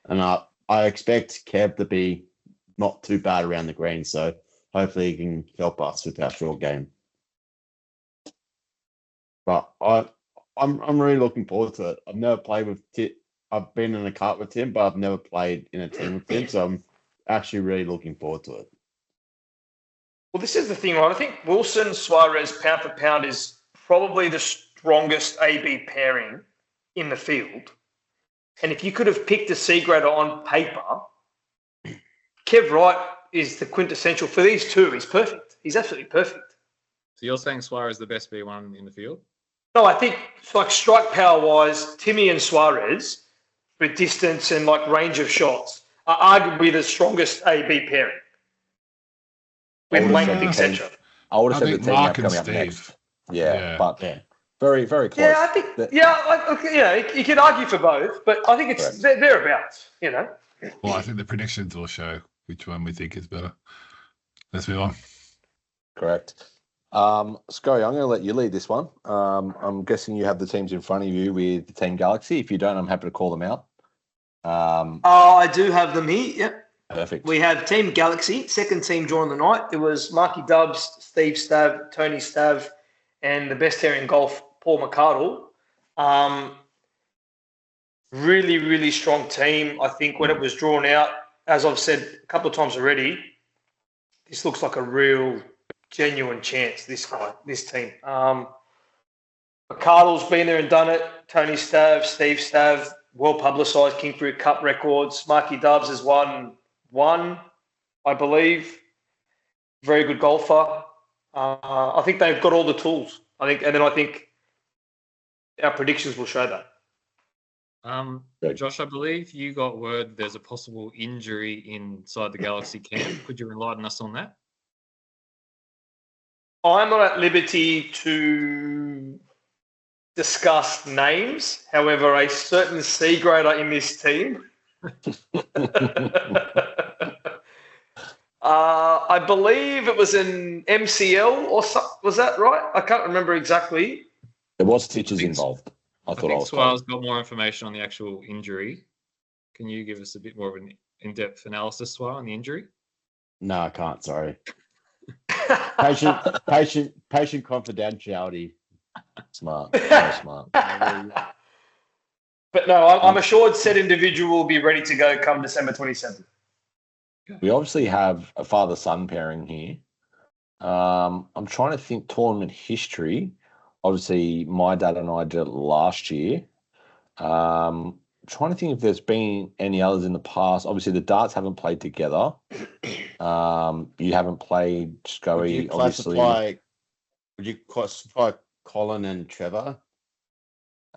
And I expect Kev to be not too bad around the green. So hopefully he can help us with our short game. But I'm really looking forward to it. I've never played with Tim. I've been in a cart with Tim, but I've never played in a team with Tim. So I'm actually really looking forward to it. Well, this is the thing, right? I think Wilson Suarez pound for pound is probably the strongest AB pairing in the field. And if you could have picked a C grader on paper, Kev Wright is the quintessential for these two. He's perfect. He's absolutely perfect. So you're saying Suarez is the best B1 in the field? No, I think like strike power wise, Timmy and Suarez with distance and like range of shots are arguably the strongest AB pairing. With length, etc. I would have said the team Mark coming and up Steve. next. But very, very close. Yeah, I think you could argue for both, but I think it's thereabouts, you know. Well, I think the predictions will show which one we think is better. Let's move on. Correct. Scotty, I'm going to let you lead this one. I'm guessing you have the teams in front of you with the Team Galaxy. If you don't, I'm happy to call them out. I do have them here. Yep. Perfect. We have Team Galaxy, second team during the night. It was Marky Dubs, Steve Stav, Tony Stav, and the best hair in golf, Paul McArdle. Really, really strong team. I think when it was drawn out, as I've said a couple of times already, this looks like a real, genuine chance, this team. McArdle's been there and done it. Tony Stav, Steve Stav, well publicised King Fruit Cup records. Marky Dubs has won one, I believe. Very good golfer. I think they've got all the tools. I think our predictions will show that. Josh, I believe you got word there's a possible injury inside the Galaxy camp. Could you enlighten us on that? I'm not at liberty to discuss names. However, a certain C grader in this team, I believe it was an MCL or something. Was that right? I can't remember exactly. There was stitches involved. I think Swale's got more information on the actual injury. Can you give us a bit more of an in-depth analysis, Swale, on the injury? No, I can't. Sorry. Patient confidentiality. Smart. Very smart. But no, I'm assured said individual will be ready to go come December 27th. We obviously have a father-son pairing here. I'm trying to think tournament history. Obviously, my dad and I did it last year. Trying to think if there's been any others in the past. Obviously, the darts haven't played together. You haven't played Scoey, obviously. Would you classify Colin and Trevor?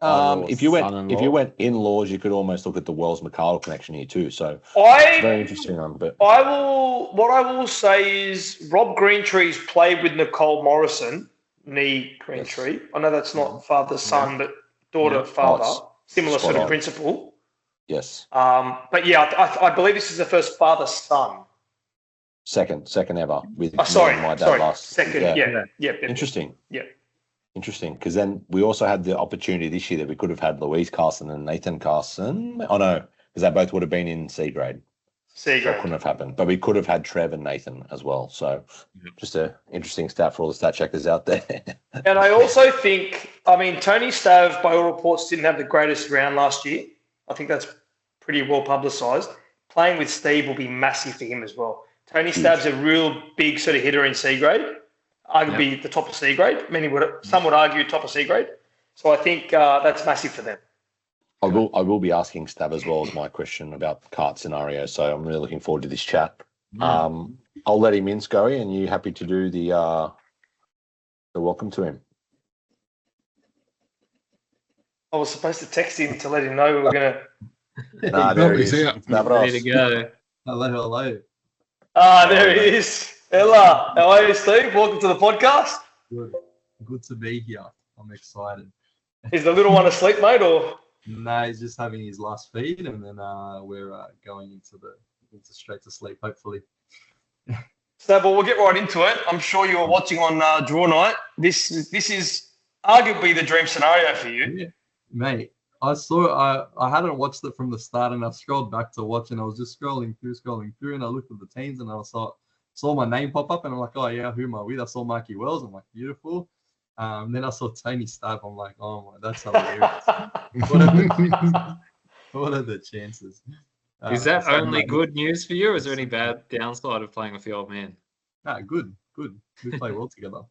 If you went in-laws, you could almost look at the Wells McArdle connection here too. So it's very interesting one. But what I will say is Rob Greentree's played with Nicole Morrison. knee green tree. I know that's not father son, but daughter father. Similar sort of principle. Yes. But yeah, I believe this is the first father son. Second ever with my dad last. Second, yeah. Interesting. Yeah. Interesting, because then we also had the opportunity this year that we could have had Louise Carson and Nathan Carson. Oh no, because they both would have been in C grade. C grade. That couldn't have happened, but we could have had Trev and Nathan as well. So just an interesting stat for all the stat checkers out there. And I also think, Tony Stav, by all reports, didn't have the greatest round last year. I think that's pretty well publicised. Playing with Steve will be massive for him as well. Tony Stav's a real big sort of hitter in C grade. Arguably the top of C grade. Some would argue top of C grade. So I think that's massive for them. I will be asking Stav as well as my question about the cart scenario. So I'm really looking forward to this chat. I'll let him in, Scoey, and you happy to do the welcome to him? I was supposed to text him to let him know we were going to. Nah, there he is. Ready to go. Hello. There he is. Ella, how are you, Steve? Welcome to the podcast. Good to be here. I'm excited. Is the little one asleep, mate, or? No, he's just having his last feed, and then we're going into straight to sleep, hopefully. So, but we'll get right into it. I'm sure you were watching on draw night. This is arguably the dream scenario for you, mate. I hadn't watched it from the start, and I scrolled back to watch, and I was just scrolling through, and I looked at the teams, and I saw my name pop up, and I'm like, oh yeah, who am I with? I saw Mikey Wells. I'm like, beautiful. Then I saw Tony Stav. I'm like, oh my, that's hilarious. What are the chances? Is that only good news for you, or is there any bad downside of playing with the old man? Good. We play well together.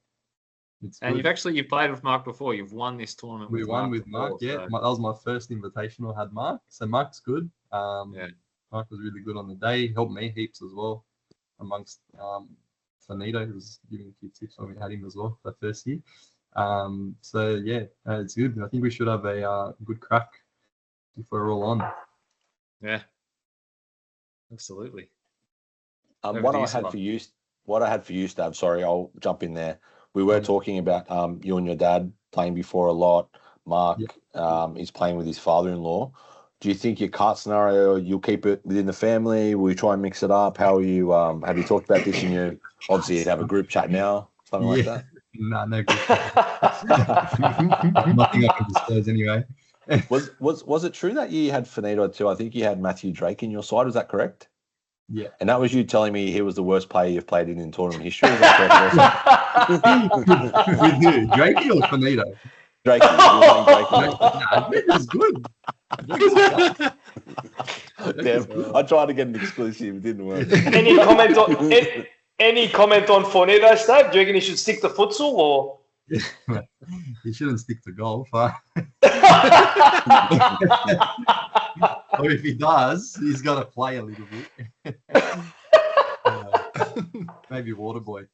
And you've played with Mark before. You've won this tournament. We won with Mark. Yeah, that was my first invitational. Had Mark, so Mark's good. Mark was really good on the day. He helped me heaps as well. Amongst Finito, who was giving a few tips when we had him as well that first year. It's good. I think we should have a good crack if we're all on. Yeah, absolutely. What I had for you, Stav. Sorry, I'll jump in there. We were talking about you and your dad playing before a lot. Mark is playing with his father-in-law. Do you think your cart scenario, you'll keep it within the family? Will you try and mix it up? How are you? Have you talked about this? And you obviously have a group chat now, something like that. No group chat. Nothing I can disclose anyway. Was it true that you had Finito too? I think you had Matthew Drake in your side. Was that correct? Yeah. And that was you telling me he was the worst player you've played in tournament history. Is that correct? With who? Drakey or Finito? Drake. It was good. Damn, I tried to get an exclusive, it didn't work. Any comment on Fornito, Stav? Do you reckon he should stick to futsal or? He shouldn't stick to golf. Or if he does, he's got to play a little bit. Maybe water boy.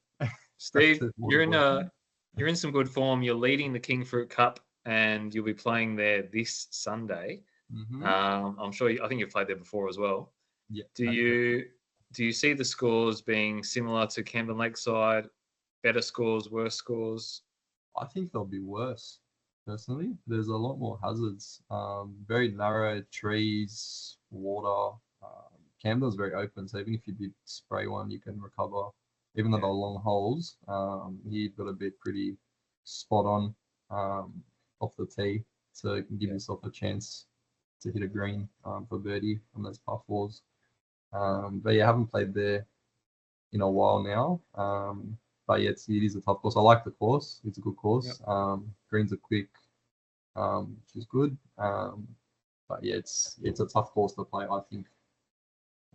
Steve, you're in some good form. You're leading the King Fruit Cup, and you'll be playing there this Sunday. Mm-hmm. I'm sure. I think you've played there before as well. Yeah. Do you see the scores being similar to Camden Lakeside? Better scores, worse scores? I think they'll be worse. Personally, there's a lot more hazards. Very narrow trees, water. Camden's very open, so even if you did spray one, you can recover. Even though they're long holes, you've got to be pretty spot on off the tee to give yourself a chance to hit a green for birdie on those par fours. But yeah, I haven't played there in a while now. But yeah, it is a tough course. I like the course. It's a good course. Yep. Greens are quick, which is good. But yeah, it's a tough course to play, I think,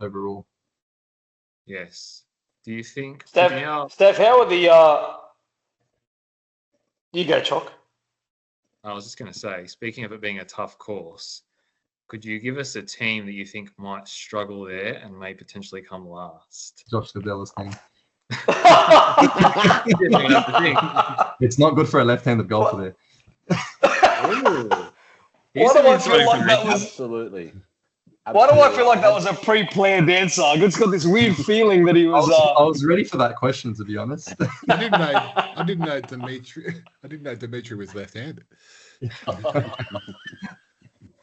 overall. Yes. Do you think... Steph, how are the... You go, Chalk. I was just going to say, speaking of it being a tough course, could you give us a team that you think might struggle there and may potentially come last? Josh Goodell's team. It's not good for a left-handed golfer there. Absolutely. Why do I feel like that was a pre-planned answer? I just got this weird feeling that he I was. was ready for that question, to be honest. I didn't know Dimitri was left-handed.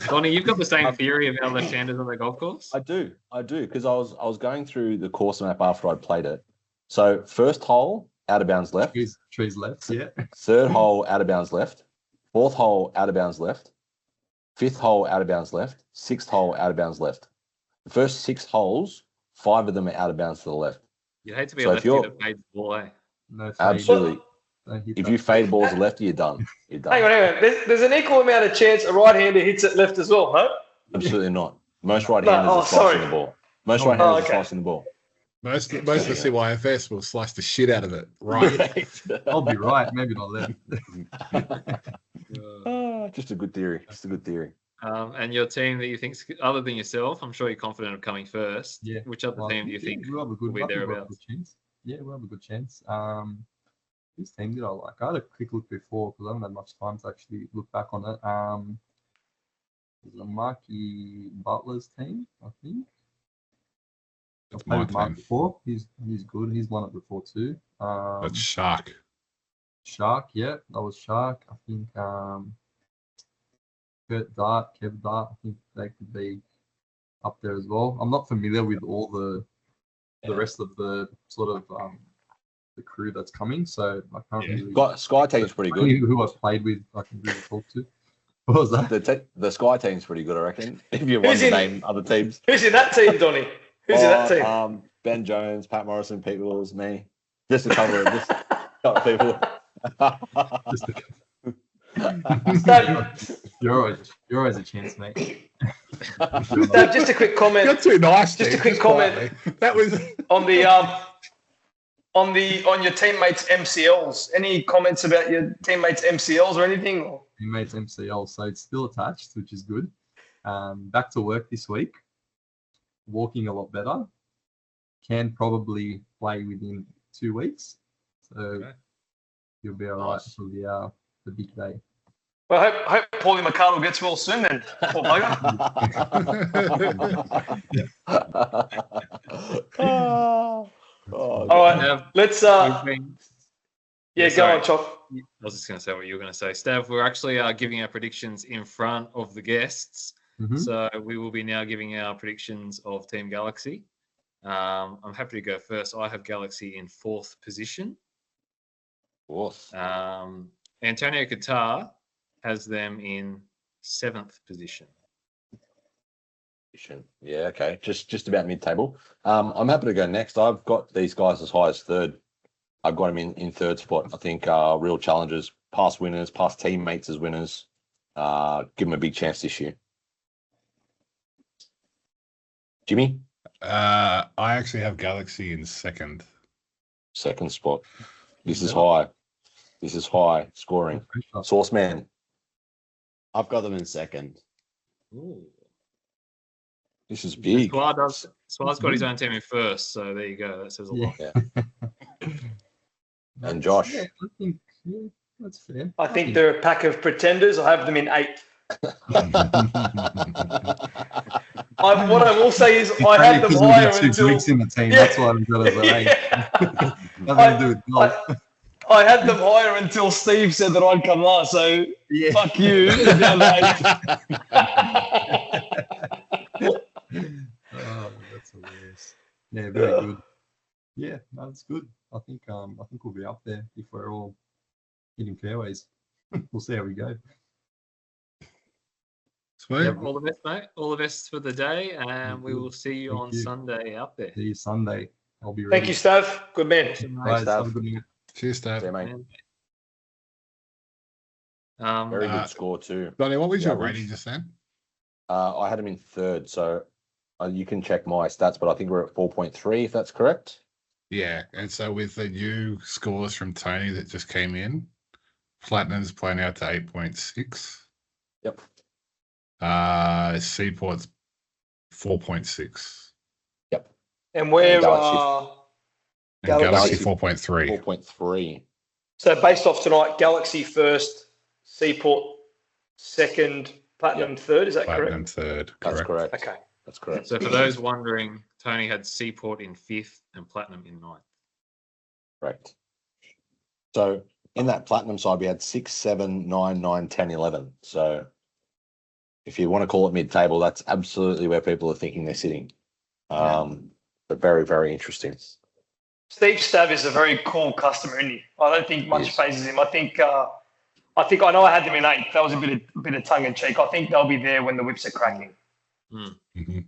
Donnie, you've got the same theory about left-handers on the golf course? I do, because I was going through the course map after I'd played it. So first hole, out of bounds left. Trees left, yeah. Third hole, out of bounds left. Fourth hole, out of bounds left. Fifth hole, out of bounds left. Sixth hole, out of bounds left. The first 6 holes, 5 of them are out of bounds to the left. You'd hate to be So a if lefty you're- that fades the ball, eh? No fade. Absolutely. Don't hit If that. you fade balls to lefty, you're done. You're done. Hang on. There's an equal amount of chance a right-hander hits it left as well, no? Absolutely not. Most right-handers No, are slicing sorry. the ball. Most right-handers okay. are slicing the ball. Most of the CYFS will slice the shit out of it. Right. I'll be right, maybe not then. Just a good theory. And your team that you think, other than yourself, I'm sure you're confident of coming first. Yeah. Which other team do you think we'll have a good, will be I think we'll have a thereabouts? good chance? Yeah, we'll have a good chance. Whose team did I like? I had a quick look before because I haven't had much time to actually look back on it. It was a Marky Butler's team, I think. I've played with Mark before. He's good. He's won it before too. That's Shark. Shark, yeah, that was Shark. I think Kev Dart, I think they could be up there as well. I'm not familiar with all the rest of the sort of the crew that's coming, so I can't really. Sky team's pretty good. Who I've played with, I can really talk to. What was that? The Sky team's pretty good, I reckon. If you want to name other teams. Who's in that team, Donnie? Who's in that team? Ben Jones, Pat Morrison, Pete Wills, me. Just a couple of people. You're always a chance, mate. Just a quick comment. You're too nice. Just Steve, a quick comment. That was on your teammates' MCLs. Any comments about your teammates' MCLs or anything? Or? Teammates MCL, so it's still attached, which is good. Back to work this week. Walking a lot better. Can probably play within 2 weeks, so you'll be all right for the big day. Well, I hope Paulie McCardle gets well soon then. Poor bugger. All right, let's. Go on, Chop. I was just going to say what you were going to say, Stav. We're actually giving our predictions in front of the guests, so we will be now giving our predictions of Team Galaxy. I'm happy to go first. I have Galaxy in 4th position. Antonio Qatar has them in 7th position. Yeah, okay. Just about mid-table. I'm happy to go next. I've got these guys as high as 3rd. I've got them in 3rd spot. I think real challengers, past winners, past teammates as winners. Give them a big chance this year. Jimmy? I actually have Galaxy in 2nd. 2nd spot. This is high. This is high scoring. Source man. I've got them in 2nd. Ooh. This is big. Squad's got his own team in 1st, so there you go. That says a lot. Yeah. And Josh? Yeah, I think that's fair. I think they're a pack of pretenders. I have them in 8th. What I will say is I had them higher until. Weeks in the team. That's why I've got it at 8. Nothing to do with golf. I had them higher until Steve said that I'd come last, so fuck you. Oh, that's hilarious. Yeah, very good. Yeah, no, that's good. I think we'll be up there if we're all hitting fairways. We'll see how we go. Sweet. Yep, all the best, mate. All the best for the day, and we will see you on Sunday out there. See you Sunday. I'll be ready. Thank you, Stav. Good man. Guys, have a good night. Cheers, Dave. Yeah, mate. Very good score too. Donnie, what was your rating just then? I had him in 3rd, so you can check my stats, but I think we're at 4.3, if that's correct. Yeah, and so with the new scores from Tony that just came in, Platinum's playing out to 8.6. Yep. Seaport's 4.6. Yep. And we're Galaxy 4.3. 4.3. So based off tonight, Galaxy 1st, Seaport 2nd, Platinum 3rd. Is that Platinum correct? 3rd. That's correct. Okay. That's correct. So for those wondering, Tony had Seaport in 5th and Platinum in 9th. Correct. So in that Platinum side, we had 6, 7, 9, 9, 10, 11. So if you want to call it mid-table, that's absolutely where people are thinking they're sitting. But very, very interesting. Steve Stav is a very cool customer, isn't he? I don't think much phases him. I think I know I had them in 8th. That was a bit of tongue in cheek. I think they'll be there when the whips are cracking. Mm-hmm.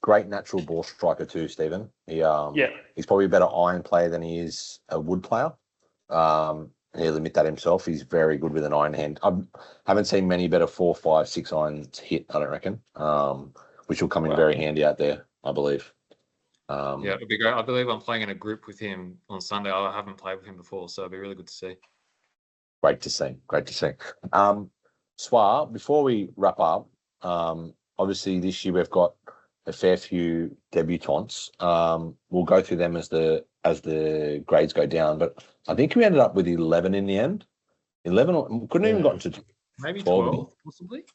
Great natural ball striker too, Stephen. He's probably a better iron player than he is a wood player. He'll admit that himself. He's very good with an iron hand. I haven't seen many better 4, 5, 6 irons hit, I don't reckon, which will come in very handy out there, I believe. Yeah, it'll be great. I believe I'm playing in a group with him on Sunday. I haven't played with him before, so it'll be really good to see. Great to see. Swar, before we wrap up, obviously this year we've got a fair few debutants. We'll go through them as the grades go down, but I think we ended up with 11 in the end. 11 couldn't even got to maybe 12 possibly.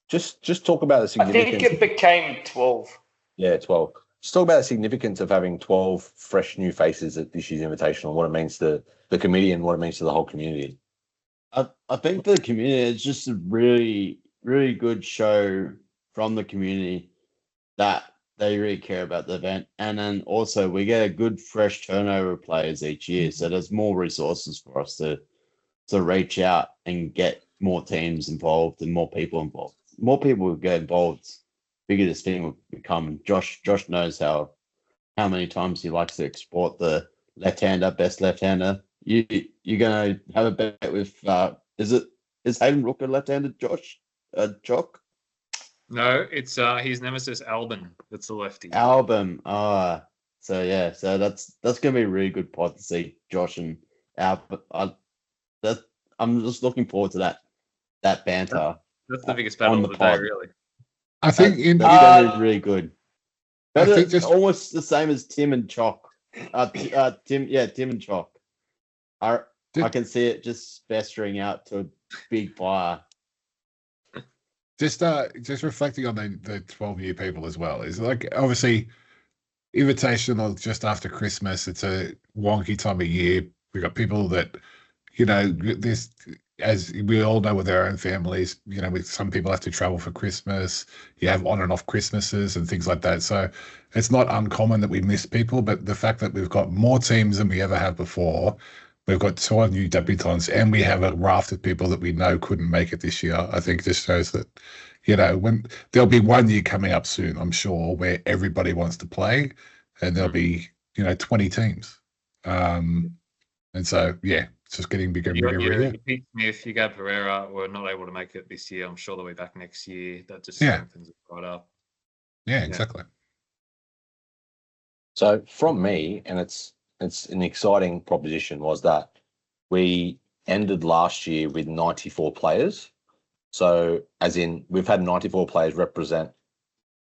Just talk about the significance. I think it became 12. Yeah, 12. Just talk about the significance of having 12 fresh new faces at this year's Invitational, what it means to the committee and what it means to the whole community. I think for the community, it's just a really, really good show from the community that they really care about the event. And then also we get a good fresh turnover of players each year. So there's more resources for us to reach out and get more teams involved and more people involved. More people will get involved, bigger this thing will become. Josh knows how many times he likes to export the left-hander, best left-hander. You're gonna have a bet with is Hayden Rook a left-handed, Josh? Jock? No, it's his nemesis Albin. That's the lefty. Albin. So that's gonna be a really good pod to see Josh and Albin. I'm just looking forward to that banter. That's the biggest battle of the day, really. I think that'd be really good. I think just almost the same as Tim and Chalk. Tim and Chalk. I can see it just festering out to a big fire. Just reflecting on the 12 new people as well is like obviously Invitational just after Christmas. It's a wonky time of year. We got people that this, as we all know, with their own families. Some people have to travel for Christmas. You have on and off Christmases and things like that. So it's not uncommon that we miss people. But the fact that we've got more teams than we ever have before. We've got 12 new debutants, and we have a raft of people that we know couldn't make it this year. I think just shows that, when there'll be one year coming up soon, I'm sure, where everybody wants to play, and there'll be 20 teams. And so it's just getting bigger and bigger. Pete Smith, Hugo Pereira were not able to make it this year. I'm sure they'll be back next year. That just strengthens it right up. Yeah, exactly. So from me, and it's an exciting proposition, was that we ended last year with 94 players. So as in we've had 94 players represent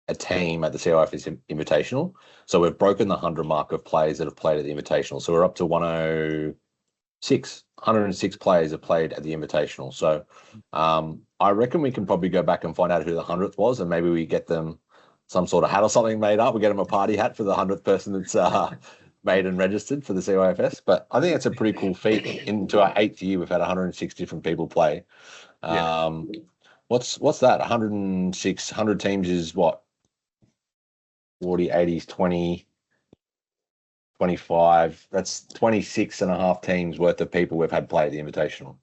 a team at the CYFS Invitational. So we've broken the 100 mark of players that have played at the Invitational. So we're up to 106. 106 players have played at the Invitational. So I reckon we can probably go back and find out who the 100th was, and maybe we get them some sort of hat or something made up. We get them a party hat for the 100th person that's made and registered for the CYFS. But I think it's a pretty cool feat. Into our 8th year, we've had 106 different people play. What's that? 106, 100 teams is what? 40, 80s, 20, 25. That's 26 and a half teams worth of people we've had play at the Invitational.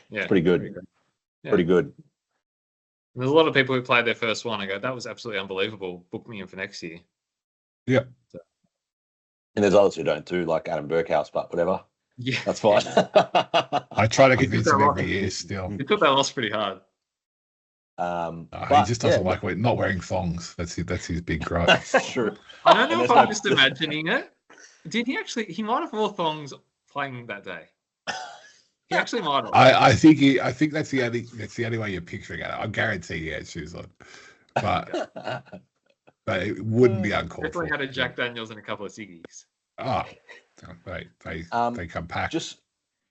Yeah, it's pretty good. Pretty good. And there's a lot of people who played their first one and go, that was absolutely unbelievable. Book me in for next year. Yeah. So. And there's others who don't too, like Adam Burkhouse, but whatever. Yeah. That's fine. I try to convince him every year still. He took that loss pretty hard. He just doesn't like not wearing thongs. That's his big gripe. That's true. I don't know if I'm just imagining it. Did he actually? He might have wore thongs playing that day. He actually might have. I think that's the only way you're picturing it. I guarantee he had shoes on, but it wouldn't be uncalled for. Definitely had a Jack Daniels and a couple of ciggies. They come packed.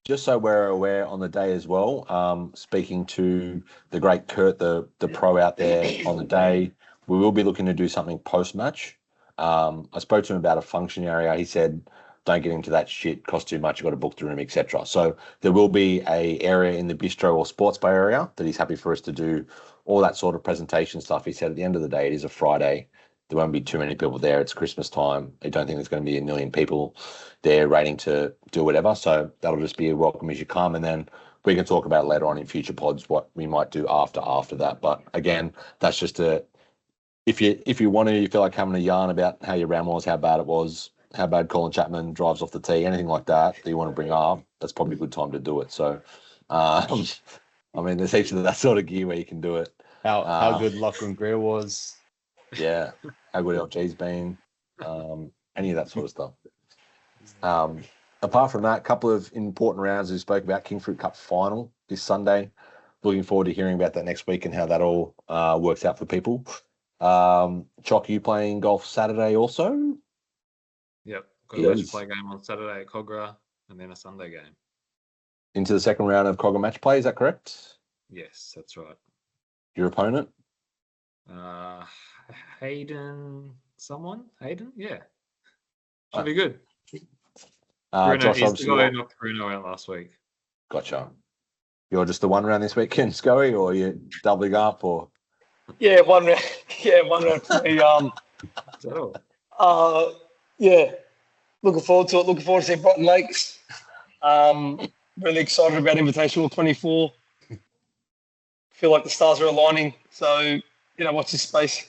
Just so we're aware on the day as well, speaking to the great Kurt, the pro out there on the day, we will be looking to do something post-match. I spoke to him about a function area. He said, don't get into that shit, costs too much, you've got to book the room, etc. So there will be a area in the bistro or sports bar area that he's happy for us to do all that sort of presentation stuff. He said at the end of the day, it is a Friday. There won't be too many people there. It's Christmas time. I don't think there's going to be a million people there waiting to do whatever. So that'll just be a welcome as you come. And then we can talk about later on in future pods what we might do after that. But again, that's just if you want to, you feel like having a yarn about how your round was, how bad it was, how bad Colin Chapman drives off the tee, anything like that you want to bring up, that's probably a good time to do it. So, I mean, there's heaps of that sort of gear where you can do it. How good Lachlan Greer was. Yeah, how good LG's been, any of that sort of stuff. Apart from that, a couple of important rounds we spoke about. King Fruit Cup final this Sunday. Looking forward to hearing about that next week and how that all works out for people. Chock, you playing golf Saturday also? Yep, got a match play game on Saturday at Cogra and then a Sunday game. Into the second round of Cogra match play, is that correct? Yes, that's right. Your opponent? Hayden, yeah. Should be good. Josh, he's the guy who knocked Bruno out last week. Gotcha. You're just the one round this weekend, Scully, or you doubling up, or? Yeah, one round. Yeah, one round for me. Yeah, looking forward to it. Looking forward to seeing Broughton Lakes. Really excited about Invitational 24. Feel like the stars are aligning. So, watch this space.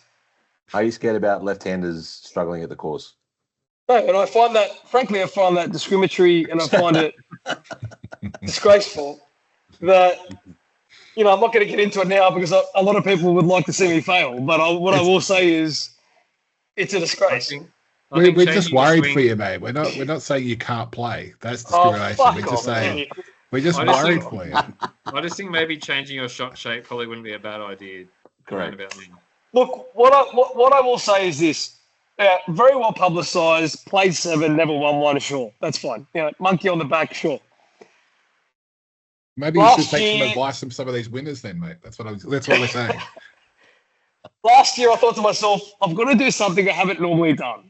Are you scared about left-handers struggling at the course? No, and I find that discriminatory, and I find it disgraceful that, I'm not going to get into it now because a lot of people would like to see me fail. But what I will say is it's a disgrace. We're just worried for you, mate. We're not saying you can't play. That's discrimination. We're just worried for you. I just think maybe changing your shot shape probably wouldn't be a bad idea. Correct. About me. Look, what I will say is this: very well publicised. Played 7, never won 1. Sure, that's fine. Monkey on the back. Sure. Maybe you should take some advice from some of these winners, then, mate. That's what we're saying. Last year, I thought to myself, I've got to do something I haven't normally done.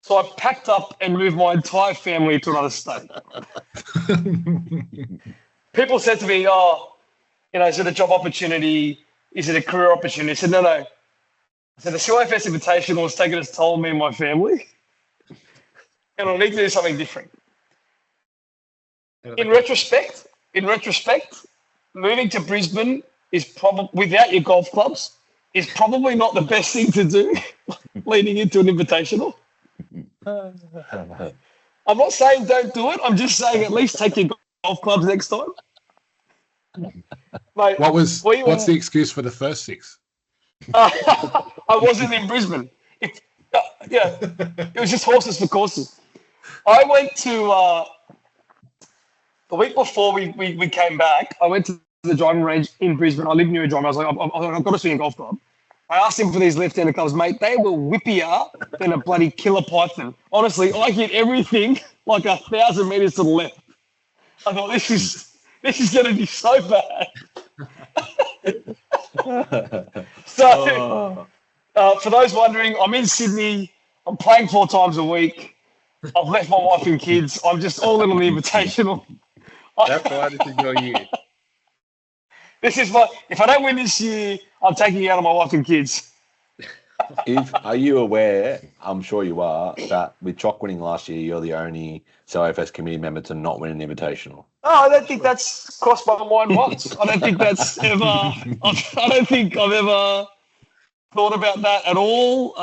So I packed up and moved my entire family to another state. People said to me, is it a job opportunity? Is it a career opportunity? I said, no. I said, the CYFS Invitational has taken its toll on me and my family. And I need to do something different. In retrospect, moving to Brisbane is probably, without your golf clubs, is probably not the best thing to do leading into an Invitational. I'm not saying don't do it. I'm just saying at least take your golf clubs next time. Mate, what's the excuse for the first 6? I wasn't in Brisbane. It was just horses for courses. I went to the week before we came back. I went to the driving range in Brisbane. I live near a driving. I was like, I've got to swing a golf club. I asked him for these left-handed clubs, mate. They were whippier than a bloody killer python. Honestly, I hit everything like 1,000 meters to the left. I thought this is going to be so bad. So, for those wondering, I'm in Sydney. I'm playing 4 times a week. I've left my wife and kids. I'm just all in on the Invitational. That's why this is your year. If I don't win this year, I'm taking it out of my wife and kids. Are you aware, I'm sure you are, that with Chock winning last year, you're the only CYFS committee member to not win an Invitational? Oh, I don't think that's crossed my mind once. I don't think that's ever. I don't think I've ever thought about that at all.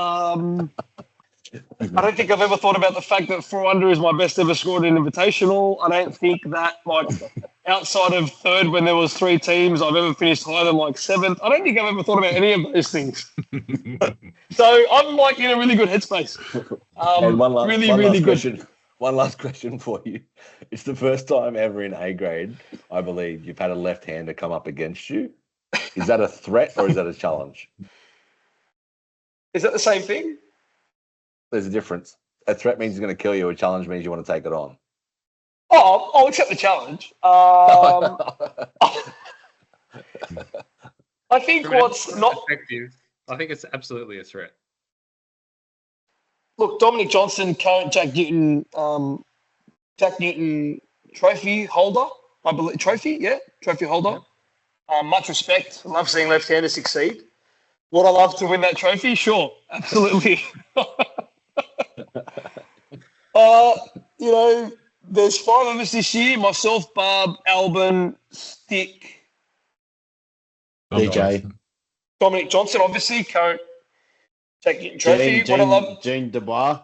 I don't think I've ever thought about the fact that 4 under is my best ever scored in Invitational. I don't think that, outside of 3rd when there was 3 teams, I've ever finished higher than 7th. I don't think I've ever thought about any of those things. So I'm in a really good headspace. And one last question. Good. One last question for you. It's the first time ever in A grade, I believe, you've had a left-hander come up against you. Is that a threat or is that a challenge? Is that the same thing? There's a difference. A threat means he's going to kill you. A challenge means you want to take it on. Oh, I'll accept the challenge. I think what's not effective. I think it's absolutely a threat. Look, Dominic Johnson, current Jack Newton trophy holder, I believe. Trophy holder. Yep. Much respect. I love seeing left-handers succeed. Would I love to win that trophy? Sure, absolutely. You know, there's 5 of us this year. Myself, Barb, Albin, Stick, DJ. Dominic Johnson, obviously, current Jack Newton trophy. Gene Dubois.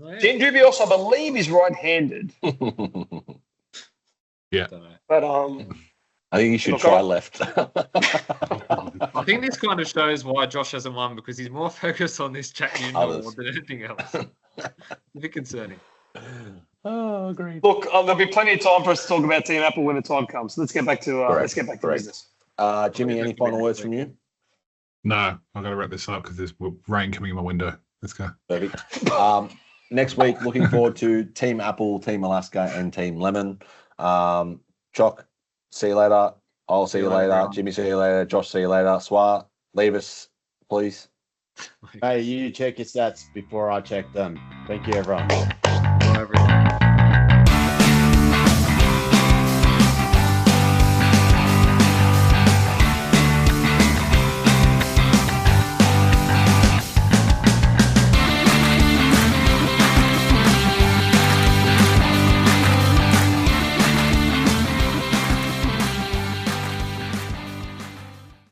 Oh, yeah. Gene Dubios, I believe, is right-handed. Yeah. Don't know. But I think you should Look, try left. I think this kind of shows why Josh hasn't won, because he's more focused on this Jack Newton Others. award than anything else. A bit concerning. Oh, agreed. look, there'll be plenty of time for us to talk about Team Apple when the time comes. Let's get back to Correct. business. Jimmy, any final words from you? No, I've got to wrap this up because there's rain coming in my window. Let's go. Perfect. Next week, looking forward to Team Apple, Team Alaska, and Team Lemon. Choc, see you later. I'll see you later. everyone. Jimmy, see you later. Josh, see you later. Swat, leave us, please. Hey, you check your stats before I check them. Thank you, everyone.